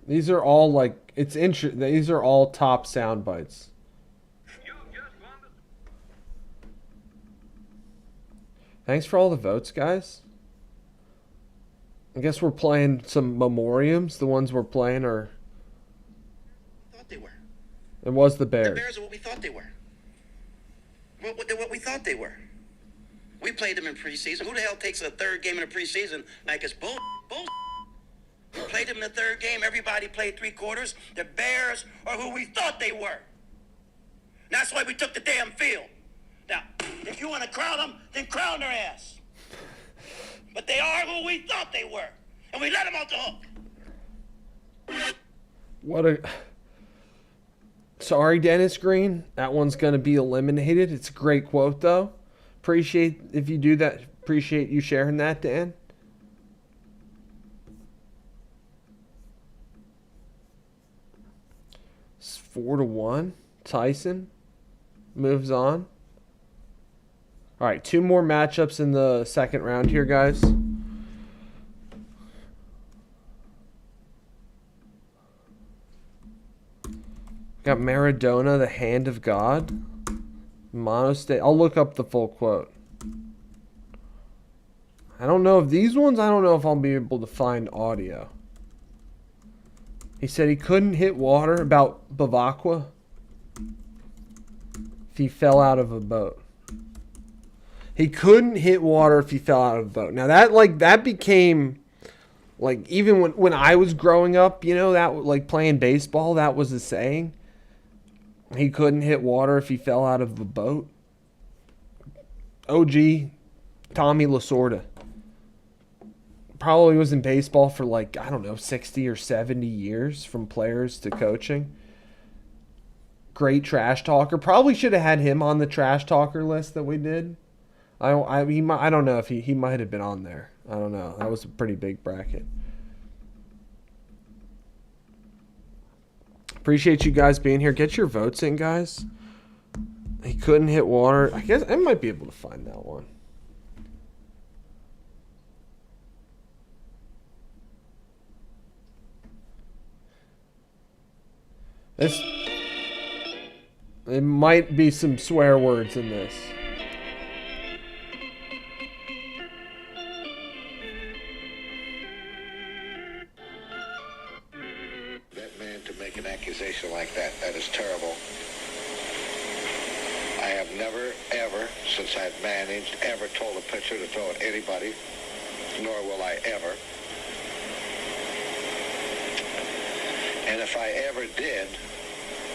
These are all like, these are all top sound bites. Thanks for all the votes, guys. I guess we're playing some memoriams. The ones we're playing are... Thought they were. It was the The Bears. Bears are what we thought they were. They're what we thought they were. We played them in preseason. Who the hell takes a third game in the preseason like it's bull? We played them in the third game. Everybody played 3 quarters. The Bears are who we thought they were. That's why we took the damn field. Now, if you want to crown them, then crown their ass. But they are who we thought they were. And we let them off the hook. What a... Sorry, Dennis Green. That one's going to be eliminated. It's a great quote, though. Appreciate if you do that. Appreciate you sharing that, Dan. It's 4-1. Tyson moves on. All right, 2 more matchups in the second round here, guys. Got Maradona, the hand of God. Mono State. I'll look up the full quote. I don't know if these ones, I don't know if I'll be able to find audio. He said he couldn't hit water about Bavacqua if he fell out of a boat. He couldn't hit water if he fell out of a boat. Now that became like, even when I was growing up, you know, that like playing baseball, that was the saying. He couldn't hit water if he fell out of a boat. OG Tommy Lasorda probably was in baseball for like, I don't know, 60 or 70 years, from players to coaching. Great trash talker. Probably should have had him on the trash talker list that we did. I don't know if he might have been on there. I don't know. That was a pretty big bracket. Appreciate you guys being here. Get your votes in, guys. He couldn't hit water. I guess I might be able to find that one. There might be some swear words in this. That man to make an accusation like that is terrible. I have never, ever, since I've managed, ever told a pitcher to throw at anybody, nor will I ever. And if I ever did,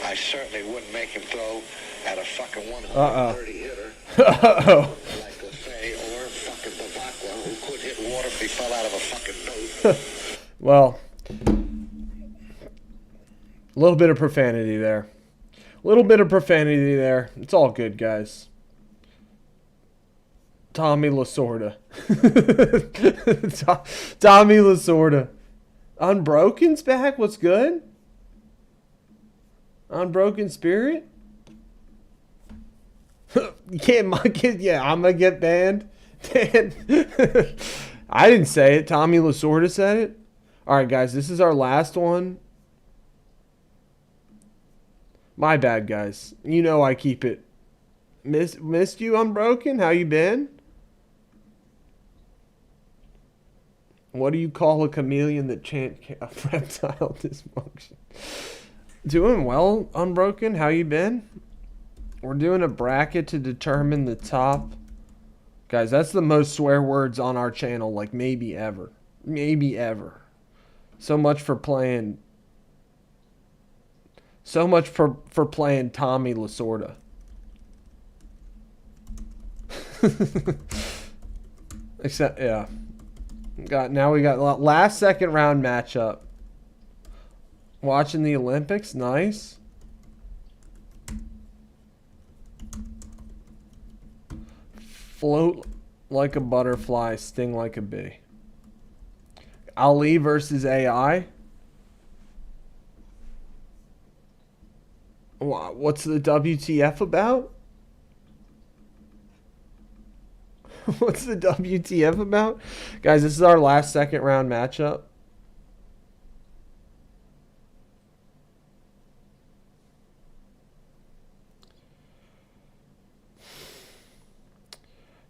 I certainly wouldn't make him throw at a fucking 130 hitter. Like Lefay or fucking Bavacqua, who could hit water if he fell out of a fucking boat. Well, a little bit of profanity there. It's all good, guys. Tommy Lasorda. Tommy Lasorda. Unbroken's back. What's good? Unbroken Spirit? You can't mock it. Yeah, I'm going to get banned. I didn't say it. Tommy Lasorda said it. All right, guys. This is our last one. My bad, guys. You know I keep it. Missed you, Unbroken? How you been? What do you call a chameleon that chant reptile dysfunction? Doing well, Unbroken. How you been? We're doing a bracket to determine the top. Guys, that's the most swear words on our channel, like maybe ever. maybe ever. So much for playing playing Tommy Lasorda. Except, yeah. Now we got last second round matchup. Watching the Olympics, nice. Float like a butterfly, sting like a bee. Ali versus AI. What's the WTF about? What's the WTF about? Guys, this is our last second round matchup.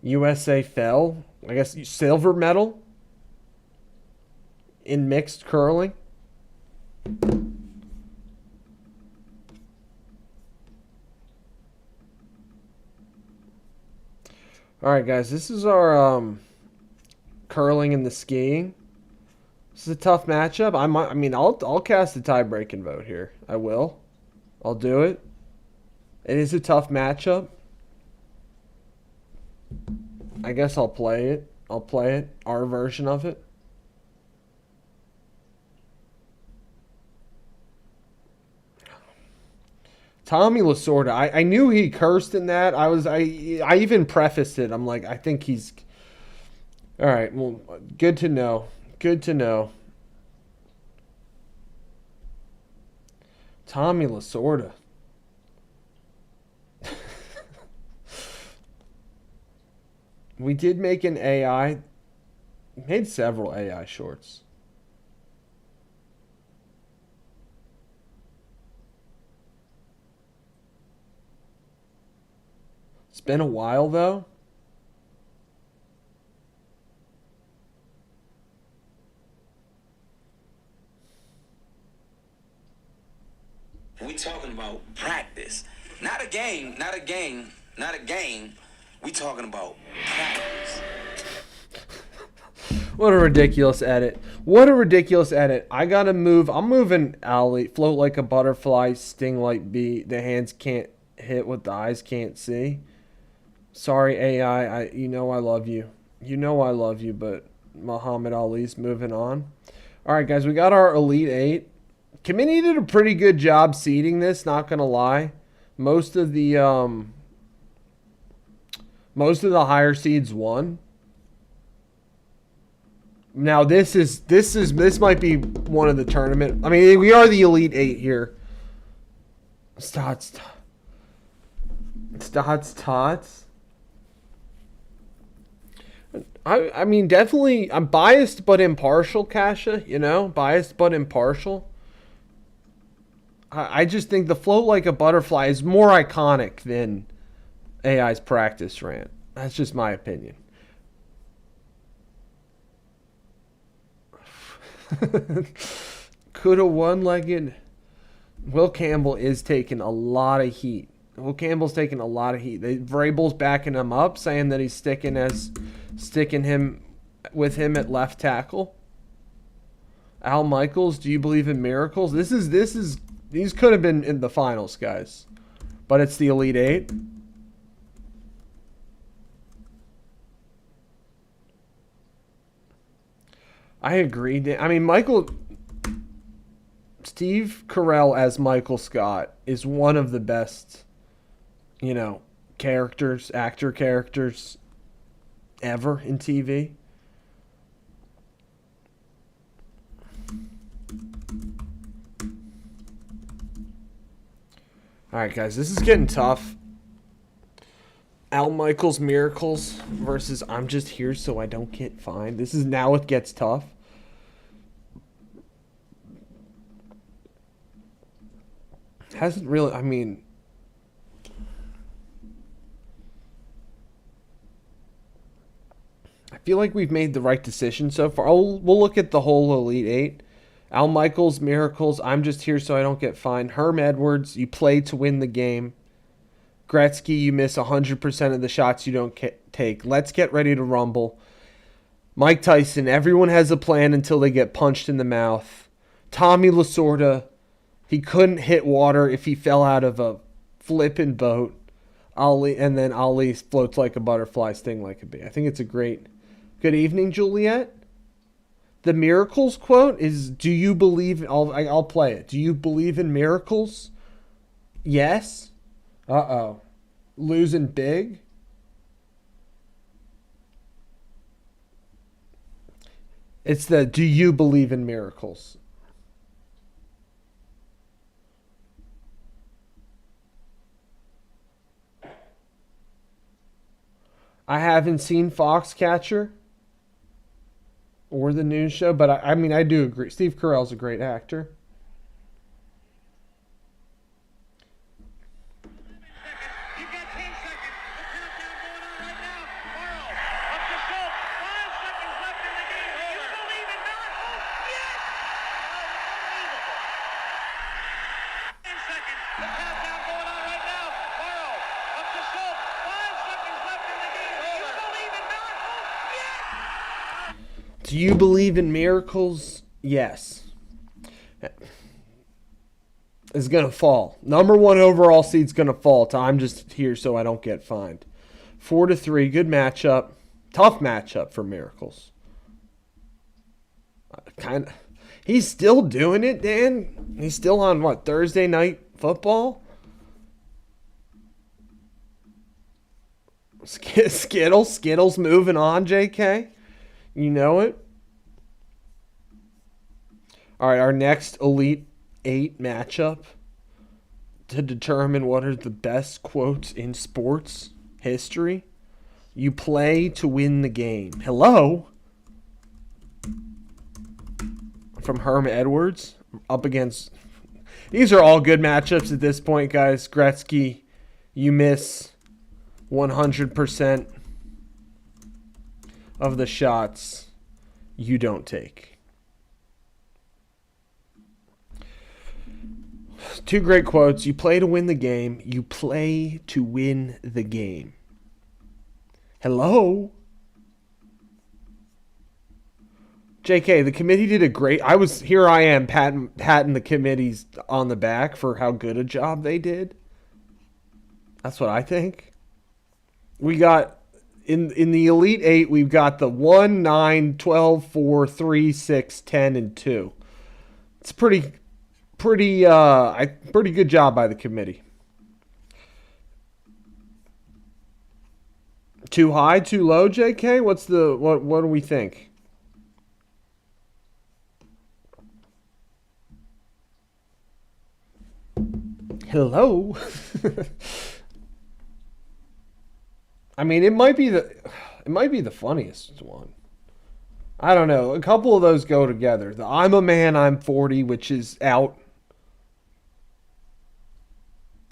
USA fell. I guess silver medal in mixed curling. All right, guys, this is our curling and the skiing. This is a tough matchup. I'll cast a tie-breaking vote here. I will. I'll do it. It is a tough matchup. I guess I'll play it. Our version of it. Tommy Lasorda. I knew he cursed in that. I even prefaced it. I'm like, I think he's... All right, well, good to know. Good to know. Tommy Lasorda. We did make an AI. Made several AI shorts. It's been a while, though. We talking about practice. Not a game. We talking about practice. What a ridiculous edit. I gotta move. I'm moving Ali. Float like a butterfly, sting like bee. The hands can't hit what the eyes can't see. Sorry, AI. You know I love you. But Muhammad Ali's moving on. All right, guys, we got our Elite 8. Committee did a pretty good job seeding this, not gonna lie. Most of the higher seeds won. Now this might be one of the tournament. I mean, we are the Elite 8 here. Tots. I mean, definitely, I'm biased but impartial, Kasha. You know, biased but impartial. I just think the float like a butterfly is more iconic than AI's practice rant. That's just my opinion. Could have one-legged. Will Campbell is taking a lot of heat. Vrabel's backing him up, saying that he's sticking him with him at left tackle. Al Michaels, do you believe in miracles? These could have been in the finals, guys. But it's the Elite 8. I agree. I mean, Steve Carell as Michael Scott is one of the best, actor characters ever in TV. All right, guys, this is getting tough. Al Michaels Miracles versus I'm just here so I don't get fined. This is now it gets tough. Hasn't really, I mean, I feel like we've made the right decision so far. We'll look at the whole Elite 8. Al Michaels, Miracles, I'm just here so I don't get fined. Herm Edwards, you play to win the game. Gretzky, you miss 100% of the shots you don't take. Let's get ready to rumble. Mike Tyson, everyone has a plan until they get punched in the mouth. Tommy Lasorda, he couldn't hit water if he fell out of a flippin' boat. Ali floats like a butterfly, sting like a bee. I think it's a great. Good evening, Juliet. The miracles quote is, do you believe, I'll play it. Do you believe in miracles? Yes. Uh-oh. Losing big? It's the, do you believe in miracles? I haven't seen Foxcatcher or the news show, but I mean, I do agree. Steve Carell's a great actor. Do you believe in miracles? Yes. It's going to fall. Number 1 overall seed's going to fall. I'm just here so I don't get fined. 4-3. Good matchup. Tough matchup for Miracles. He's still doing it, Dan. He's still on, what, Thursday night football? Skittles moving on, JK. You know it. All right, our next Elite 8 matchup to determine what are the best quotes in sports history. You play to win the game. Hello? From Herm Edwards. Up against... These are all good matchups at this point, guys. Gretzky, you miss 100% of the shots you don't take. Two great quotes. You play to win the game. You play to win the game. Hello? JK, the committee did a great... Here I am patting the committees on the back for how good a job they did. That's what I think. We got... In the Elite 8, we've got the 1, 9, 12, 4, 3, 6, 10, and 2. It's pretty good job by the committee. Too high, too low, JK? What do we think? Hello? I mean, it might be the funniest one. I don't know. A couple of those go together. The I'm a man, I'm 40, which is out.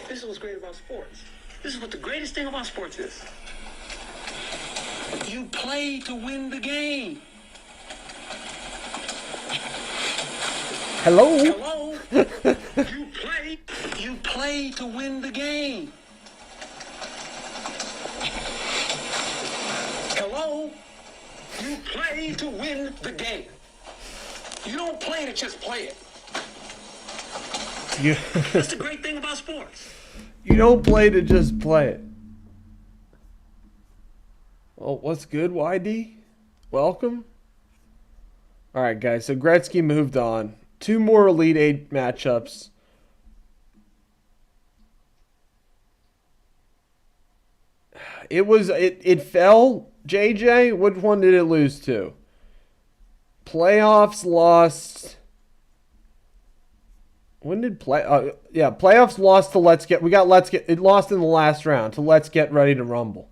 This is what's great about sports. This is what the greatest thing about sports is. You play to win the game. Hello? Hello? You play to win the game. Hello? You play to win the game. You don't play to just play it. That's the great thing about sports. You don't play to just play it. Well, what's good, YD? Welcome. All right, guys. So Gretzky moved on. 2 more Elite 8 matchups. It fell. JJ, which one did it lose to? Playoffs lost. When did playoffs lost to Let's Get. It lost in the last round to Let's Get Ready to Rumble.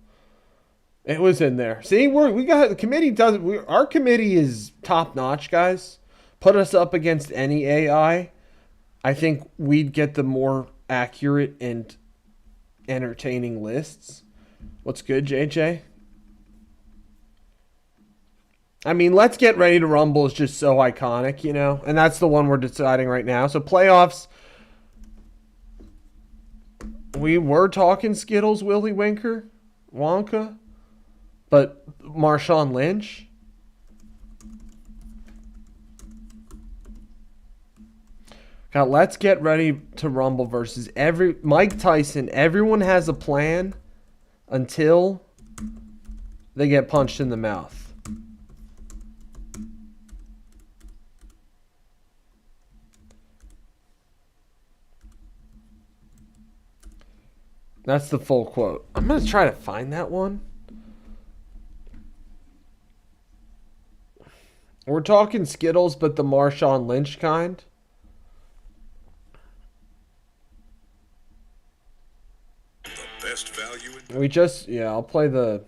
It was in there. See, we got the committee our committee is top notch, guys. Put us up against any AI. I think we'd get the more accurate and entertaining lists. What's good, JJ? I mean, Let's Get Ready to Rumble is just so iconic, you know? And that's the one we're deciding right now. So playoffs, we were talking Skittles, Willy Wonka, but Marshawn Lynch, Got Let's Get Ready to Rumble versus Mike Tyson. Everyone has a plan until they get punched in the mouth. That's the full quote. I'm going to try to find that one. We're talking Skittles, but the Marshawn Lynch kind. The best value I'll play the...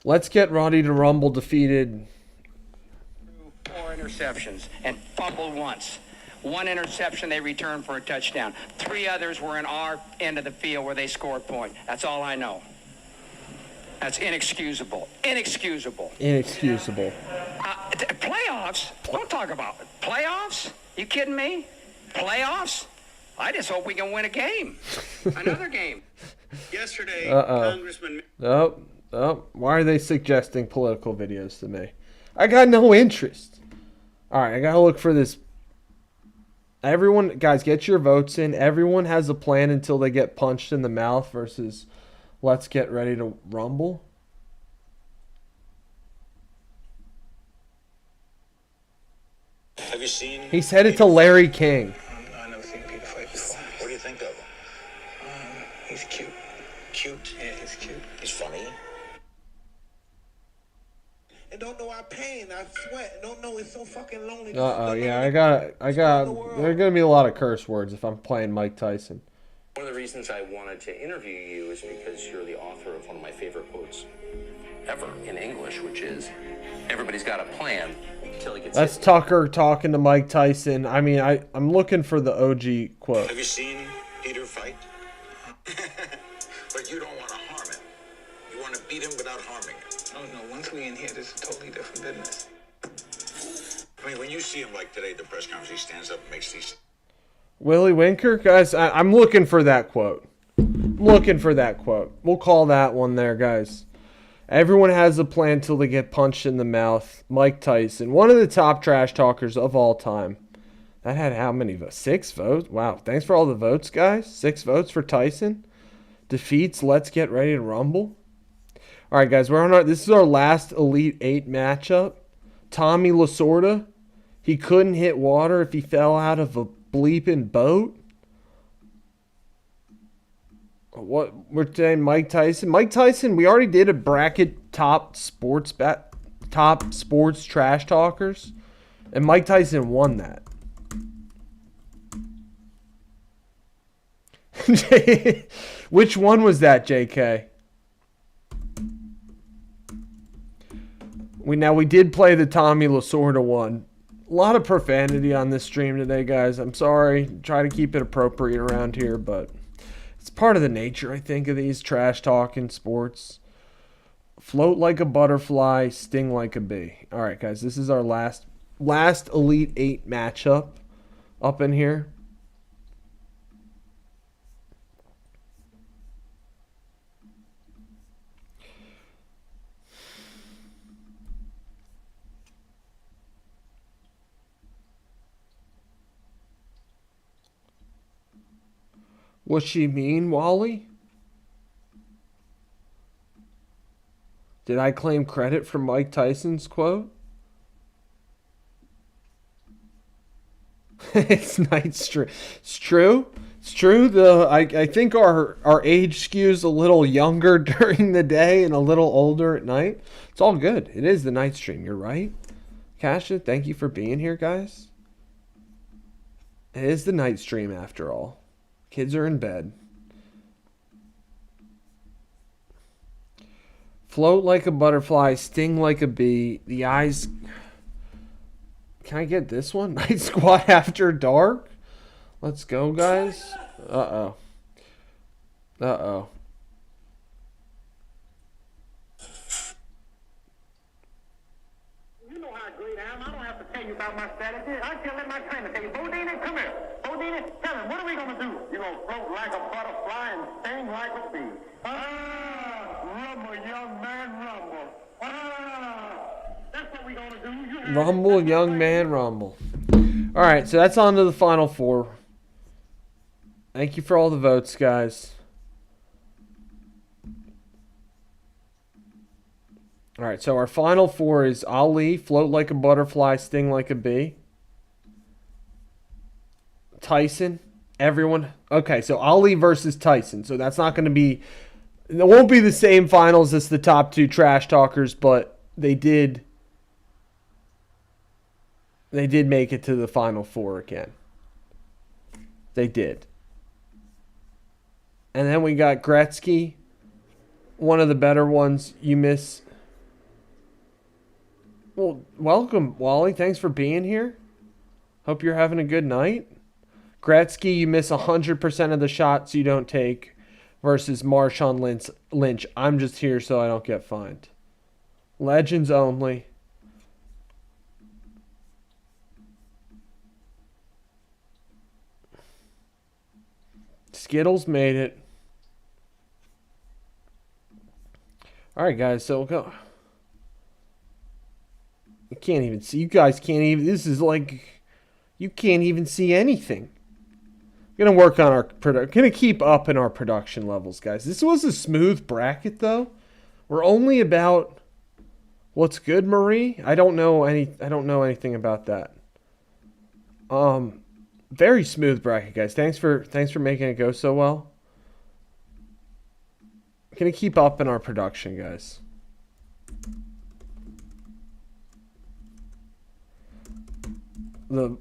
Let's Get Ready to Rumble defeated... 4 interceptions and fumbled once. 1 interception they returned for a touchdown. 3 others were in our end of the field where they scored point. That's all I know. That's inexcusable. Inexcusable. Inexcusable. Playoffs? Don't talk about it. Playoffs? You kidding me? Playoffs? I just hope we can win a game. Another game. yesterday, Congressman... Oh. Why are they suggesting political videos to me? I got no interest. Alright, I gotta look for this. Everyone, guys, get your votes in. Everyone has a plan until they get punched in the mouth versus Let's Get Ready to Rumble. Have you seen? He's headed to Larry King. I've never seen Peter fight before. What do you think of him? He's cute. Cute? Yeah, he's cute. He's funny. And don't know our pain, I sweat. Don't know it's so fucking lonely. Yeah, I got. There are gonna be a lot of curse words if I'm playing Mike Tyson. One of the reasons I wanted to interview you is because you're the author of one of my favorite quotes ever in English, which is, everybody's got a plan until he gets That's hit. Tucker talking to Mike Tyson. I mean, I'm looking for the OG quote. Have you seen Peter fight? But you don't want to harm him. You want to beat him without harming him. Oh no, once we in here, this is a totally different business. I mean, when you see him like today at the press conference, he stands up and makes these... Willie Winker? Guys, I'm looking for that quote. We'll call that one there, guys. Everyone has a plan till they get punched in the mouth. Mike Tyson, one of the top trash talkers of all time. That had how many votes? 6 votes? Wow, thanks for all the votes, guys. 6 votes for Tyson. Defeats Let's Get Ready to Rumble. All right, guys, this is our last Elite 8 matchup. Tommy Lasorda, he couldn't hit water if he fell out of a bleeping boat. What we're saying, Mike Tyson. Mike Tyson, we already did a bracket top sports trash talkers, and Mike Tyson won that. Which one was that, JK? We did play the Tommy Lasorda one. A lot of profanity on this stream today, guys. I'm sorry. Try to keep it appropriate around here, but it's part of the nature, I think, of these trash talking sports. Float like a butterfly, sting like a bee. All right, guys, this is our last Elite 8 matchup up in here. What she mean, Wally? Did I claim credit for Mike Tyson's quote? It's night stream. It's true. It's true. I think our age skews a little younger during the day and a little older at night. It's all good. It is the night stream. You're right. Kasha, thank you for being here, guys. It is the night stream after all. Kids are in bed. Float like a butterfly, sting like a bee. The eyes... Can I get this one? Night Squad After Dark? Let's go, guys. Uh-oh. Uh-oh. You know how great I am. I don't have to tell you about my strategy. I can let my trainer tell you. Bodine, come here. Bodine, tell him, what are we going to do? You're going to float like a butterfly and sting like a bee. Rumble, young man, rumble. That's what we're going to do. Rumble, young man, rumble. All right, so that's on to the Final Four. Thank you for all the votes, guys. All right, so our Final Four is Ali, float like a butterfly, sting like a bee. Tyson, everyone. Okay, so Ali versus Tyson. So that's not going to be... It won't be the same finals as the top two trash talkers, but they did make it to the Final Four again. They did. And then we got Gretzky, one of the better ones. You miss... Well, welcome, Wally. Thanks for being here. Hope you're having a good night. Gretzky, you miss 100% of the shots you don't take versus Marshawn Lynch. I'm just here so I don't get fined. Legends only. Skittles made it. All right, guys, so we'll go. You can't even see. You guys can't even. This is like, you can't even see anything. We're gonna work on our gonna keep up in our production levels, guys. This was a smooth bracket, though. We're only about. What's good, Marie? I don't know anything about that. Very smooth bracket, guys. Thanks for making it go so well. Gonna keep up in our production, guys. The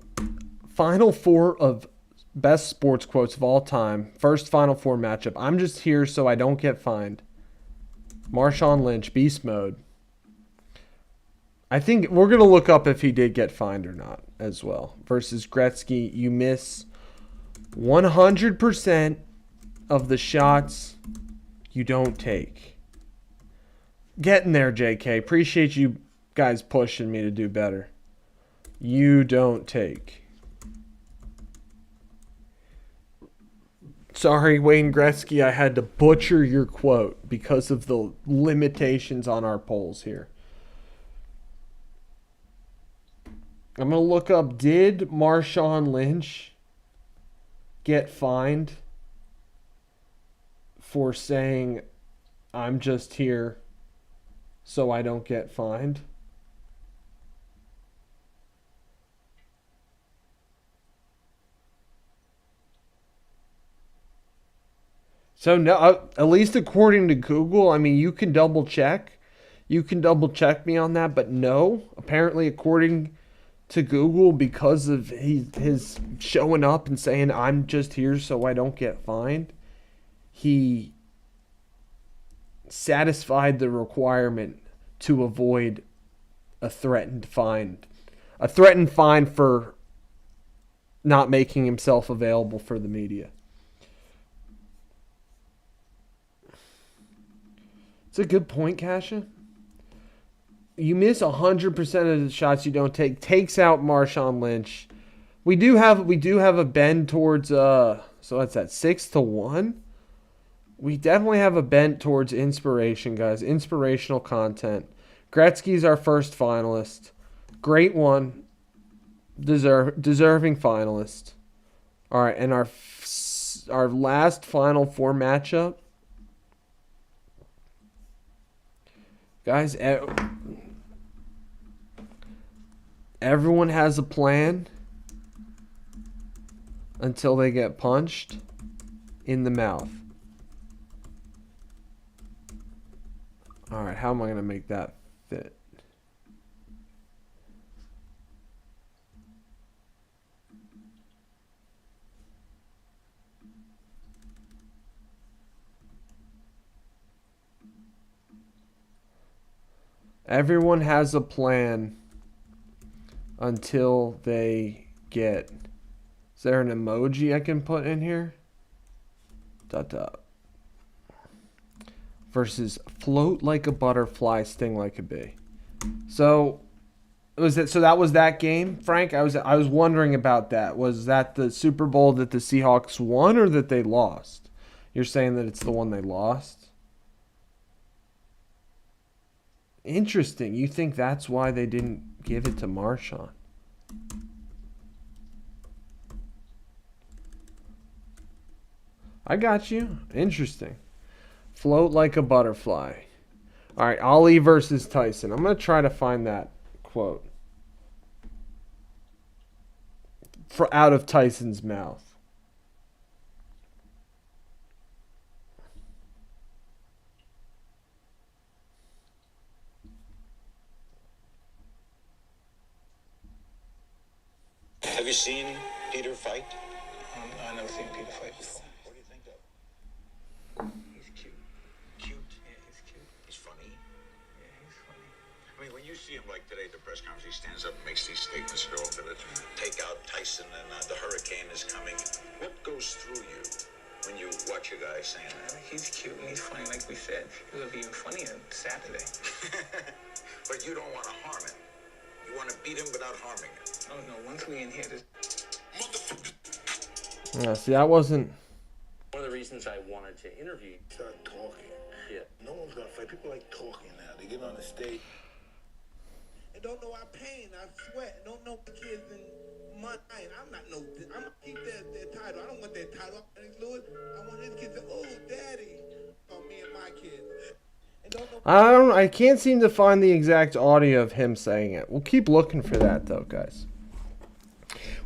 Final Four of best sports quotes of all time. First Final Four matchup. I'm just here so I don't get fined. Marshawn Lynch, beast mode. I think we're going to look up if he did get fined or not as well. Versus Gretzky, you miss 100% of the shots you don't take. Getting there, JK. Appreciate you guys pushing me to do better. You don't take. Sorry, Wayne Gretzky, I had to butcher your quote because of the limitations on our polls here. I'm going to look up, did Marshawn Lynch get fined for saying, I'm just here so I don't get fined? So no, at least according to Google, I mean, you can double check. You can double check me on that, but no. Apparently, according to Google, because of his showing up and saying, I'm just here so I don't get fined, he satisfied the requirement to avoid a threatened fine. A threatened fine for not making himself available for the media. It's a good point, Kasha. You miss 100% of the shots you don't take. Takes out Marshawn Lynch. We do have a bend towards so what's that, 6-1? We definitely have a bent towards inspiration, guys. Inspirational content. Gretzky's our first finalist. Great one. Deserving finalist. All right, and our last Final Four matchup. Guys, everyone has a plan until they get punched in the mouth. All right, how am I going to make that fit? Everyone has a plan until they get... Is there an emoji I can put in here? ... Versus float like a butterfly, sting like a bee. So that was that game, Frank? I was wondering about that. Was that the Super Bowl that the Seahawks won or that they lost? You're saying that it's the one they lost? Interesting. You think that's why they didn't give it to Marshawn? I got you. Interesting. Float like a butterfly. All right, Ali versus Tyson. I'm going to try to find that quote out of Tyson's mouth. Have you seen Peter fight? I've never seen Peter fight before. What do you think of him? He's cute. Cute? Yeah, he's cute. He's funny. Yeah, he's funny. I mean, when you see him like today at the press conference, he stands up and makes these statements that are all going to take out Tyson and the hurricane is coming. What goes through you when you watch a guy saying that? He's cute and he's funny, like we said. It'll be even funnier Saturday. But you don't want to harm him. You want to beat him without harming him. Oh no, once we in here, this Yeah, see, that wasn't... One of the reasons I wanted to interview you. start talking. Yeah. No one's gonna fight. People like talking now. They get on the stage. And don't know our pain, our sweat. Don't know the kids in my mind. I'm gonna keep their title. I don't want their title. Lewis, I want his kids to, oh, daddy. On me and my kids. I can't seem to find the exact audio of him saying it. We'll keep looking for that, though, guys.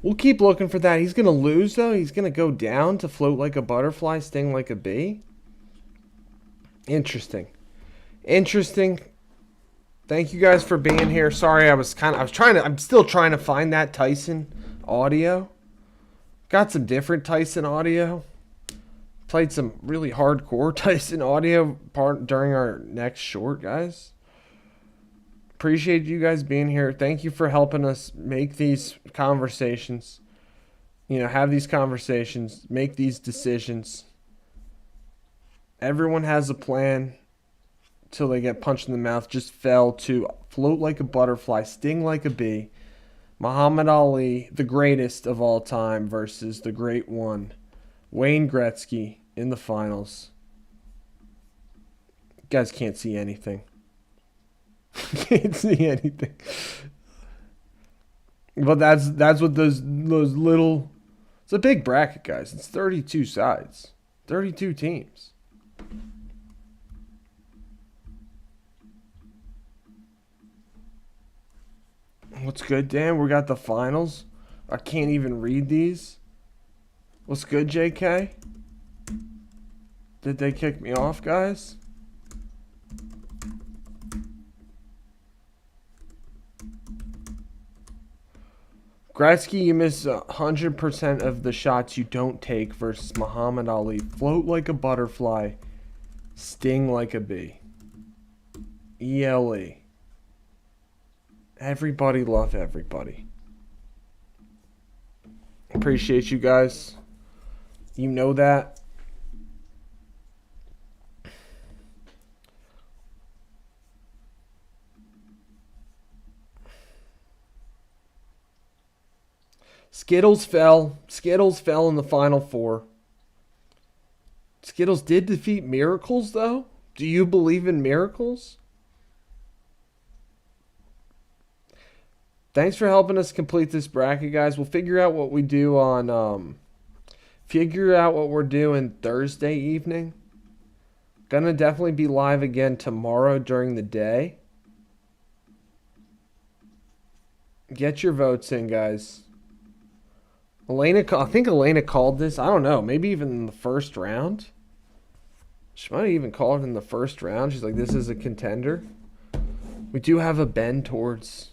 We'll keep looking for that. He's going to lose, though. He's going to go down to float like a butterfly, sting like a bee. Interesting. Interesting. Thank you guys for being here. Sorry, I'm still trying to find that Tyson audio. Got some different Tyson audio. Played some really hardcore Tyson audio during our next short, guys. Appreciate you guys being here. Thank you for helping us make these conversations. You know, have these conversations, make these decisions. Everyone has a plan till they get punched in the mouth. Just fell to float like a butterfly, sting like a bee. Muhammad Ali, the greatest of all time, versus the great one, Wayne Gretzky, in the finals. You guys can't see anything. Can't see anything. But that's what those little... It's a big bracket, guys. It's 32 sides. 32 teams. What's good, Dan? We got the finals. I can't even read these. What's good, JK? Did they kick me off, guys? Gretzky, you miss 100% of the shots you don't take versus Muhammad Ali. Float like a butterfly, sting like a bee. ELE. Everybody love everybody. Appreciate you guys. You know that. Skittles fell. Skittles fell in the Final Four. Skittles did defeat Miracles, though. Do you believe in miracles? Thanks for helping us complete this bracket, guys. We'll figure out what we do on... figure out what we're doing Thursday evening. Gonna definitely be live again tomorrow during the day. Get your votes in, guys. I think Elena called this. I don't know. Maybe even in the first round. She might have even called it in the first round. She's like, this is a contender. We do have a bend towards...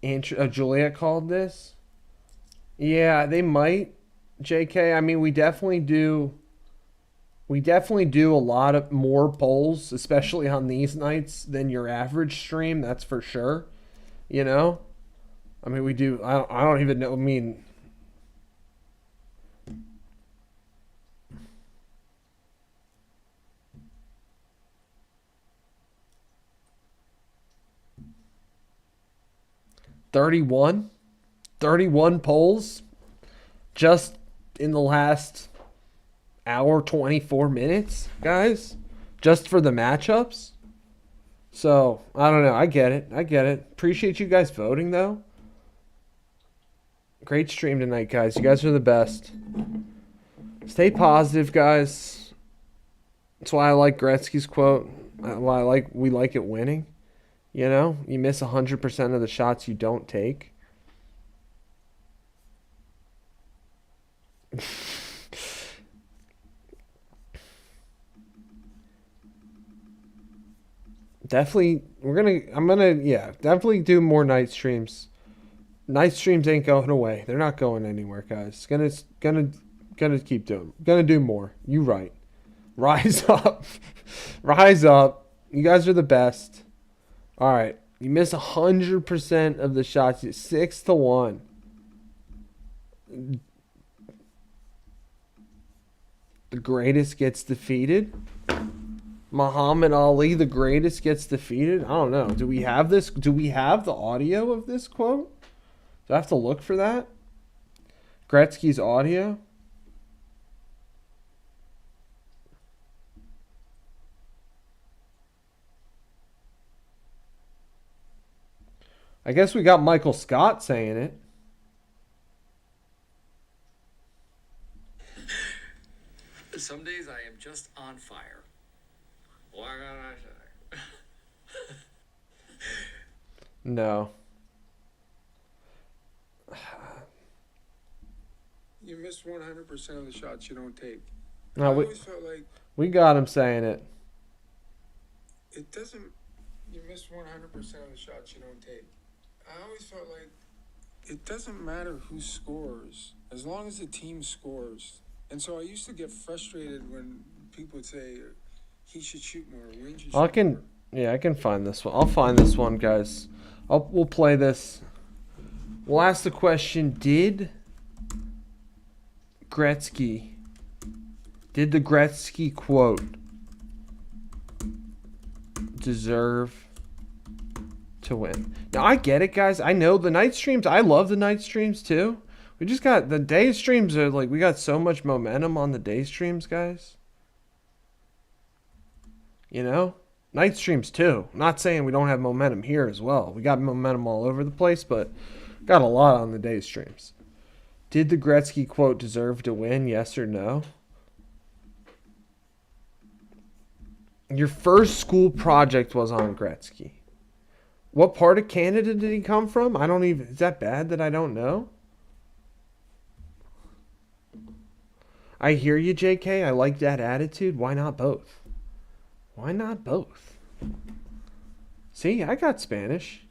Juliet called this. Yeah, they might. JK, I mean, we definitely do a lot of more polls, especially on these nights, than your average stream. That's for sure. You know, I mean, we do. I don't even know. I mean, $31 polls just in the last hour, 24 minutes, guys, just for the matchups. So, I don't know. I get it. Appreciate you guys voting, though. Great stream tonight, guys. You guys are the best. Stay positive, guys. That's why I like Gretzky's quote. Why we like it winning. You know, you miss 100% of the shots you don't take. Definitely, definitely do more night streams. Night streams ain't going away. They're not going anywhere, guys. Gonna keep doing. Gonna do more. You right. Rise up. Rise up. You guys are the best. All right. You miss 100% of the shots. 6-1. The greatest gets defeated. Muhammad Ali, the greatest, gets defeated. I don't know. Do we have this? Do we have the audio of this quote? Do I have to look for that? Gretzky's audio? I guess we got Michael Scott saying it. Some days I am just on fire. What can I say? No. You miss 100% of the shots you don't take. No, I always felt like we got him saying it. it doesn't. You miss 100% of the shots you don't take. I always felt like it doesn't matter who scores as long as the team scores. And so I used to get frustrated when people would say he should shoot more, Wayne should shoot more. I can find this one. I'll find this one, guys. We'll play this. We'll ask the question, did the Gretzky quote deserve to win? Now, I get it, guys. I know the night streams. I love the night streams, too. We just got the day streams are like, we got so much momentum on the day streams, guys. You know? Night streams, too. I'm not saying we don't have momentum here as well. We got momentum all over the place, but got a lot on the day streams. Did the Gretzky quote deserve to win? Yes or no? Your first school project was on Gretzky. What part of Canada did he come from? Is that bad that I don't know? I hear you, JK. I like that attitude. Why not both? Why not both? See, I got Spanish.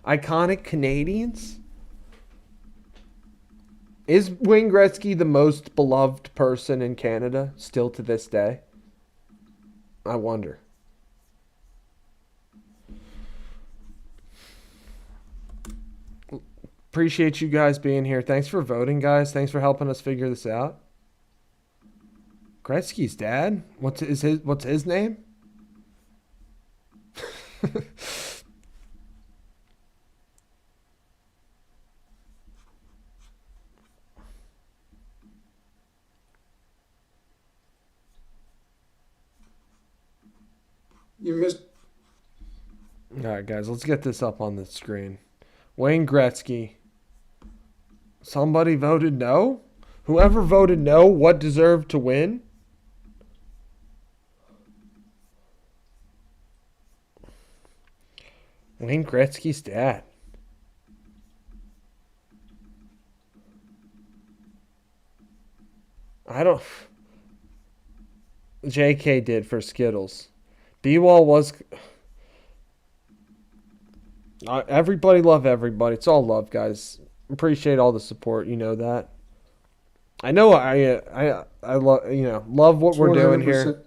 Iconic Canadians. Is Wayne Gretzky the most beloved person in Canada still to this day? I wonder. Appreciate you guys being here. Thanks for voting, guys. Thanks for helping us figure this out. Gretzky's dad? What's his name? You missed. All right, guys, let's get this up on the screen. Wayne Gretzky. Somebody voted no? Whoever voted no, what deserved to win? Wayne Gretzky's dad. JK did for Skittles. B-Wall was... everybody love everybody. It's all love, guys. Appreciate all the support. You know that. I know I love what we're doing here.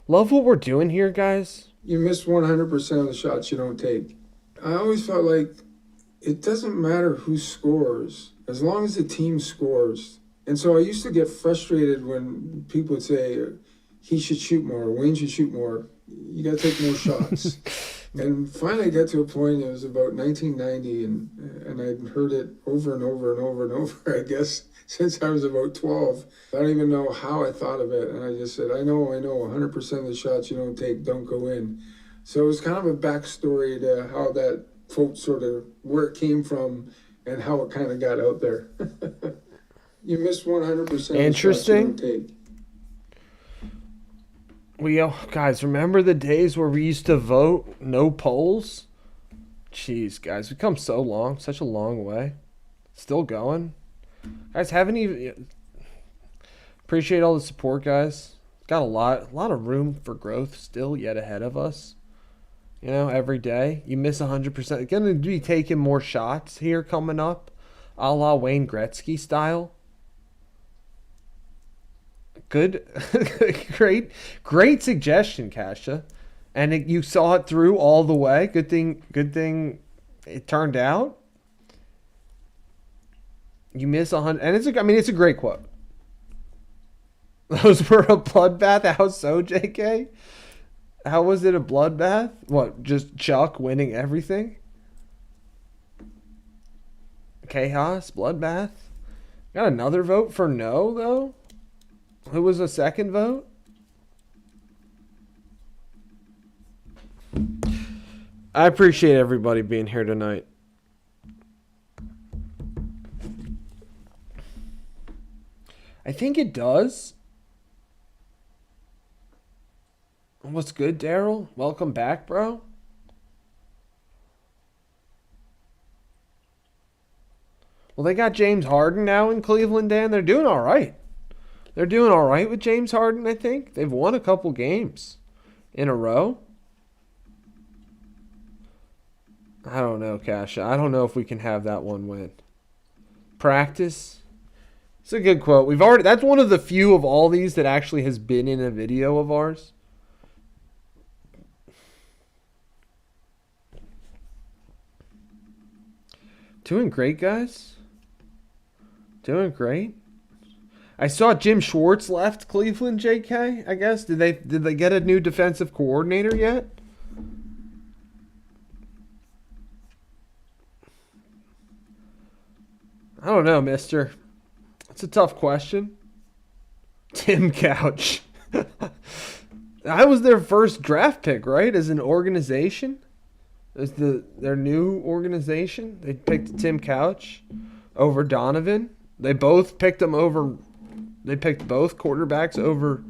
Love what we're doing here, guys. You miss 100% of the shots you don't take. I always felt like it doesn't matter who scores as long as the team scores. And so I used to get frustrated when people would say he should shoot more, Wayne should shoot more. You got to take more shots. And finally I got to a point, it was about 1990, and I'd heard it over and over and over and over, I guess, since I was about 12. I don't even know how I thought of it. And I just said, I know, 100% of the shots you don't take don't go in. So it was kind of a backstory to how that quote sort of, where it came from and how it kind of got out there. You missed 100% of the shots you Interesting. don't take. Guys, remember the days where we used to vote no polls? Jeez, guys, we've come so long, such a long way. Still going. Guys, haven't even... Appreciate all the support, guys. Got a lot of room for growth still yet ahead of us. You know, every day. You miss 100%. Going to be taking more shots here coming up, a la Wayne Gretzky style. Good. Great suggestion, Kasha. And you saw it through all the way. Good thing it turned out. You miss 100, and it's a great quote. Those were a bloodbath. How so, JK? How was it a bloodbath? What, just Chuck winning everything? Chaos, bloodbath. Got another vote for no, though? Who was the second vote? I appreciate everybody being here tonight. I think it does. What's good, Daryl? Welcome back, bro. Well, they got James Harden now in Cleveland, Dan. They're doing all right. They're doing all right with James Harden, I think. They've won a couple games in a row. I don't know, Kasha. I don't know if we can have that one win. Practice. It's a good quote. That's one of the few of all these that actually has been in a video of ours. Doing great, guys. Doing great. I saw Jim Schwartz left Cleveland, JK, I guess. Did they get a new defensive coordinator yet? I don't know, mister. It's a tough question. Tim Couch. I was their first draft pick, right? As an organization. As their new organization. They picked Tim Couch over Donovan. They both picked him over. They picked both quarterbacks over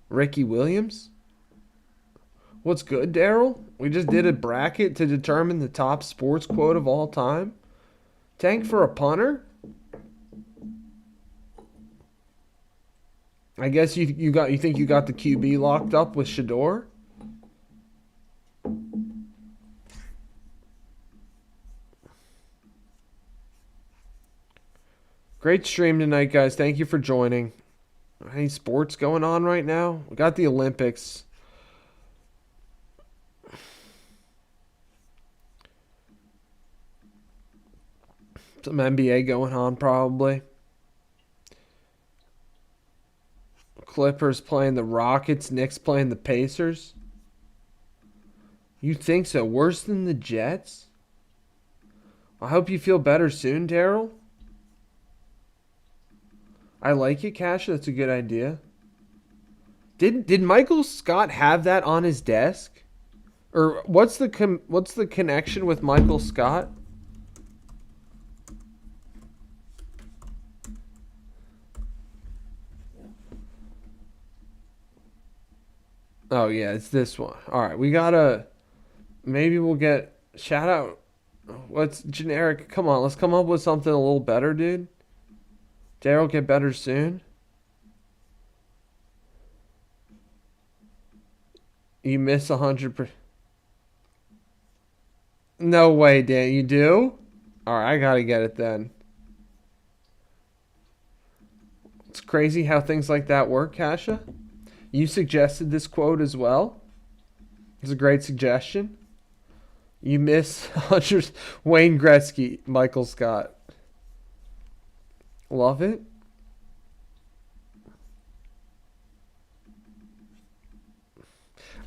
Ricky Williams. What's good, Daryl? We just did a bracket to determine the top sports quote of all time. Tank for a punter? I guess you think you got the QB locked up with Shador? Great stream tonight, guys. Thank you for joining. Any sports going on right now? We got the Olympics. Some NBA going on probably. Clippers playing the Rockets. Knicks playing the Pacers. You think so? Worse than the Jets? I hope you feel better soon, Daryl. I like it, Kasha. That's a good idea. Did Michael Scott have that on his desk? Or what's the connection with Michael Scott? Oh yeah, it's this one. All right, we gotta. Maybe we'll get shout out. What's generic? Come on, let's come up with something a little better, dude. Daryl, get better soon. You miss 100%. No way, Dan. You do? All right, I gotta get it then. It's crazy how things like that work, Kasha. You suggested this quote as well. It's a great suggestion. You miss 100. Wayne Gretzky, Michael Scott. Love it.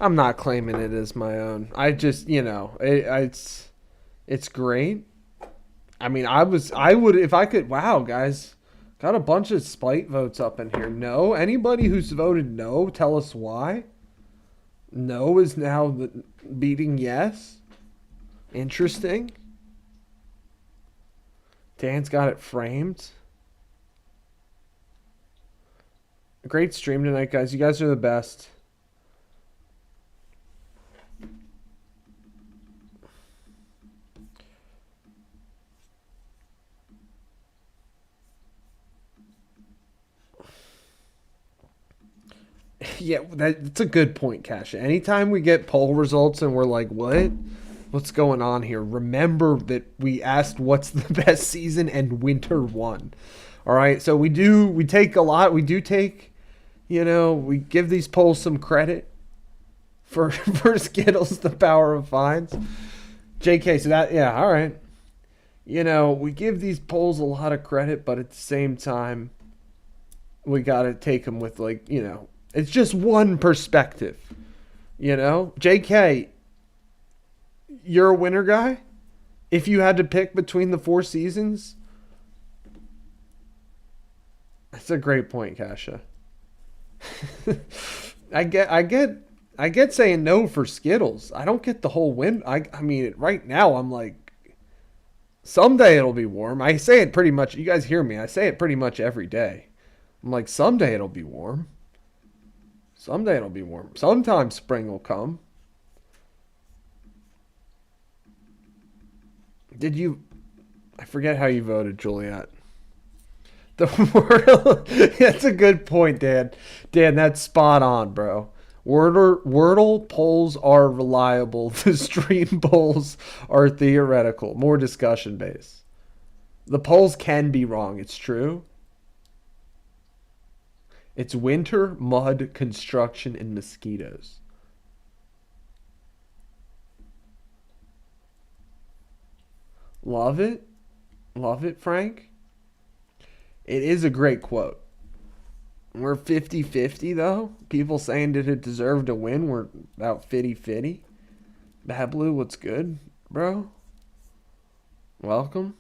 I'm not claiming it as my own. I just, it's great. I mean, I would, if I could, wow, guys, got a bunch of spite votes up in here. No, anybody who's voted no, tell us why. No is now beating yes. Interesting. Dan's got it framed. Great stream tonight, guys. You guys are the best. Yeah, that's a good point, Cash. Anytime we get poll results and we're like, what? What's going on here? Remember that we asked what's the best season and winter won. All right, so we take a lot. We do take, we give these polls some credit for Skittles, the power of fines. JK, so that, yeah, all right. We give these polls a lot of credit, but at the same time, we got to take them with it's just one perspective, JK, you're a winner guy? If you had to pick between the 4 seasons? That's a great point, Kasha. I get saying no for Skittles. I don't get the whole win. I mean, right now I'm like, someday it'll be warm. I say it pretty much, you guys hear me, I say it pretty much every day. I'm like, someday it'll be warm. Someday it'll be warm. Sometime spring will come. I forget how you voted, Juliet. The Wordle, that's a good point, Dan. Dan, that's spot on, bro. Wordle polls are reliable. The stream polls are theoretical, more discussion based. The polls can be wrong, it's true. It's winter, mud, construction, and mosquitoes. Love it. Love it, Frank. It is a great quote. We're 50-50, though. People saying did it deserve to win? We're about 50-50. Bad Blue, what's good, bro? Welcome.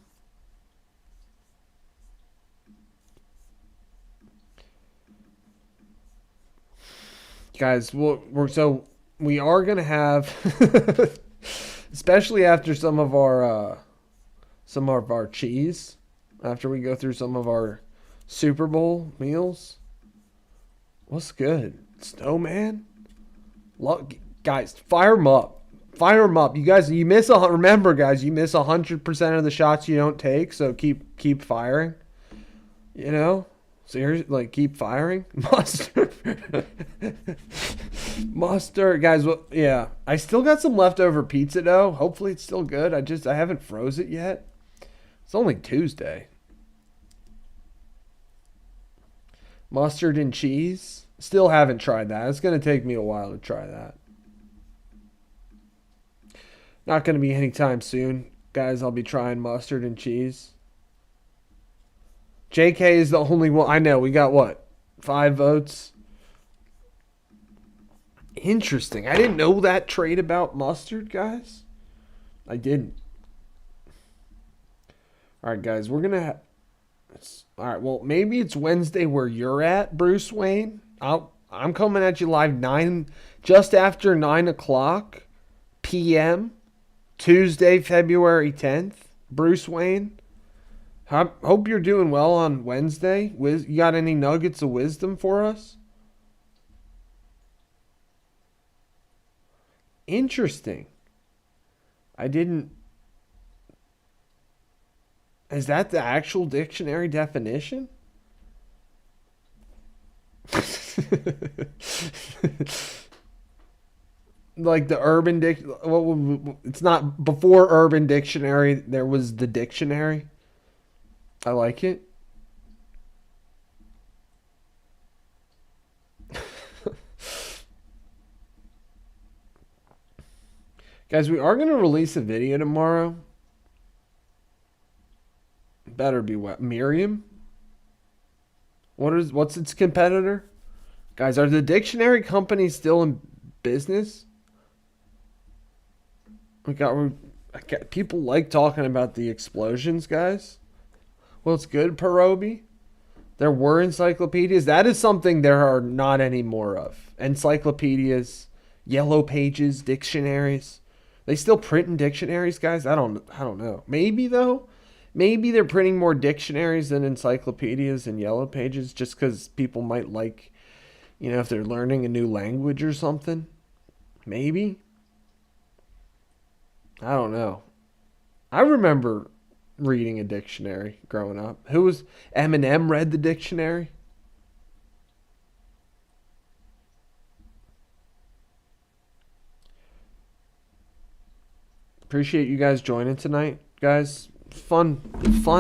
Guys, we are going to have, especially after some of our cheese, after we go through some of our Super Bowl meals. What's good? Snowman? Guys, fire them up. Fire them up. You guys, remember, guys, you miss 100% of the shots you don't take, so keep firing. Seriously, keep firing. Mustard, guys. Well, yeah, I still got some leftover pizza dough. Hopefully it's still good. I haven't froze it yet. It's only Tuesday. Mustard and cheese. Still haven't tried that. It's going to take me a while to try that. Not going to be anytime soon. Guys, I'll be trying mustard and cheese. JK is the only one. I know, we got what? 5 votes? Interesting. I didn't know that trait about mustard, guys. I didn't. All right, guys, we're going to have... All right, well, maybe it's Wednesday where you're at, Bruce Wayne. I'm coming at you live just after 9 o'clock p.m. Tuesday, February 10th. Bruce Wayne. Hope you're doing well on Wednesday. You got any nuggets of wisdom for us? Interesting. Is that the actual dictionary definition? Like the Urban it's not before Urban Dictionary, there was the dictionary. I like it. Guys, we are going to release a video tomorrow. Better be what? Miriam? What's its competitor? Guys, are the dictionary companies still in business? People like talking about the explosions, guys. Well, it's good, Parobi. There were encyclopedias. That is something there are not any more of. Encyclopedias, yellow pages, dictionaries. They still print in dictionaries, guys? I don't know. Maybe, though. Maybe they're printing more dictionaries than encyclopedias and yellow pages just because people might like, you know, if they're learning a new language or something. Maybe. I don't know. I remember reading a dictionary growing up. Who was Eminem read the dictionary? Appreciate you guys joining tonight, guys. Fun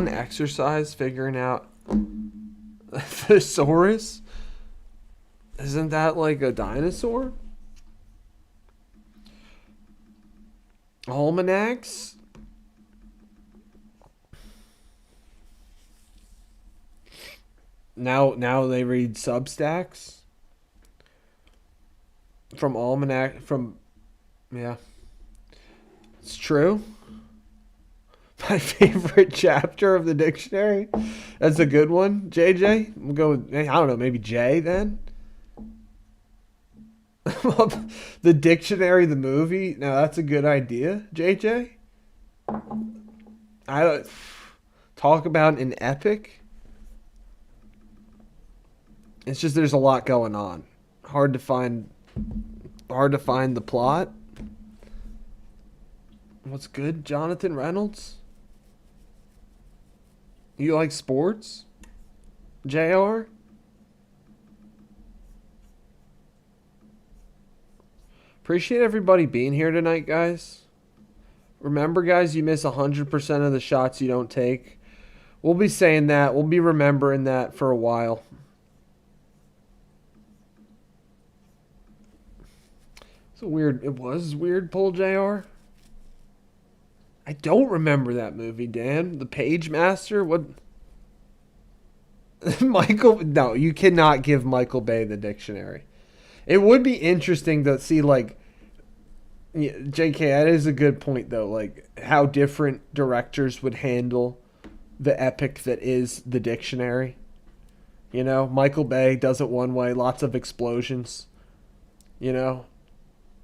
exercise figuring out thesaurus. Isn't that like a dinosaur? Almanacs? Now they read Substacks from Almanac yeah. It's true. My favorite chapter of the dictionary. That's a good one. JJ? We'll go with, I don't know, maybe J then? The dictionary, the movie? Now that's a good idea, JJ. Talk about an epic. It's just there's a lot going on. Hard to find the plot. What's good, Jonathan Reynolds? You like sports? JR? Appreciate everybody being here tonight, guys. Remember, guys, you miss 100% of the shots you don't take. We'll be saying that. We'll be remembering that for a while. It was weird, Pull JR. I don't remember that movie, Dan. The Page Master? What? No, you cannot give Michael Bay the dictionary. It would be interesting to see, like, JK, that is a good point, though, like, how different directors would handle the epic that is the dictionary. You know, Michael Bay does it one way, lots of explosions. You know,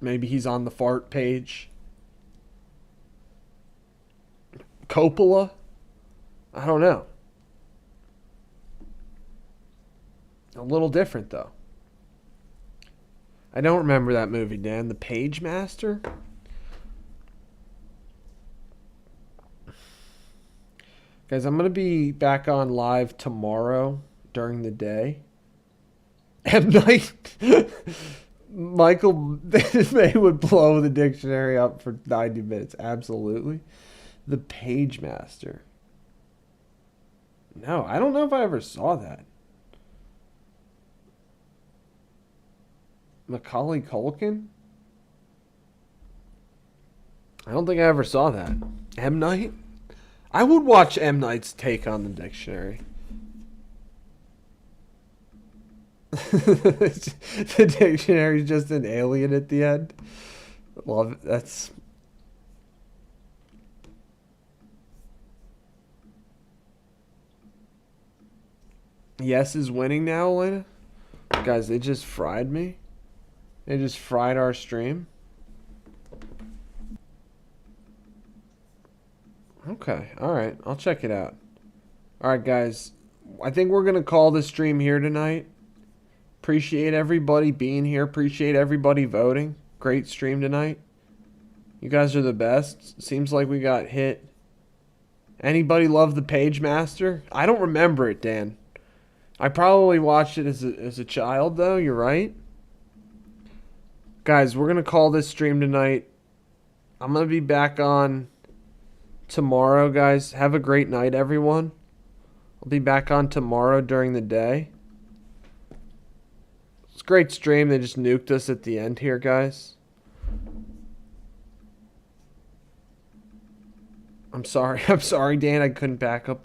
maybe he's on the fart page. Coppola? I don't know. A little different, though. I don't remember that movie, Dan. The Page Master? Guys, I'm going to be back on live tomorrow during the day. M. Night. Michael Bay would blow the dictionary up for 90 minutes. Absolutely. The Page Master. No, I don't know if I ever saw that. Macaulay Culkin? I don't think I ever saw that. M. Night? I would watch M. Night's take on the dictionary. The dictionary's just an alien at the end. Love it. That's... Yes is winning now, Elena? Guys, they just fried me. They just fried our stream. Okay, alright. I'll check it out. Alright, guys. I think we're going to call this stream here tonight. Appreciate everybody being here. Appreciate everybody voting. Great stream tonight. You guys are the best. Seems like we got hit. Anybody love the Page Master? I don't remember it, Dan. I probably watched it as a child, though. You're right. Guys, we're going to call this stream tonight. I'm going to be back on tomorrow, guys. Have a great night, everyone. I'll be back on tomorrow during the day. It's a great stream. They just nuked us at the end here, guys. I'm sorry. I'm sorry, Dan. I couldn't back up the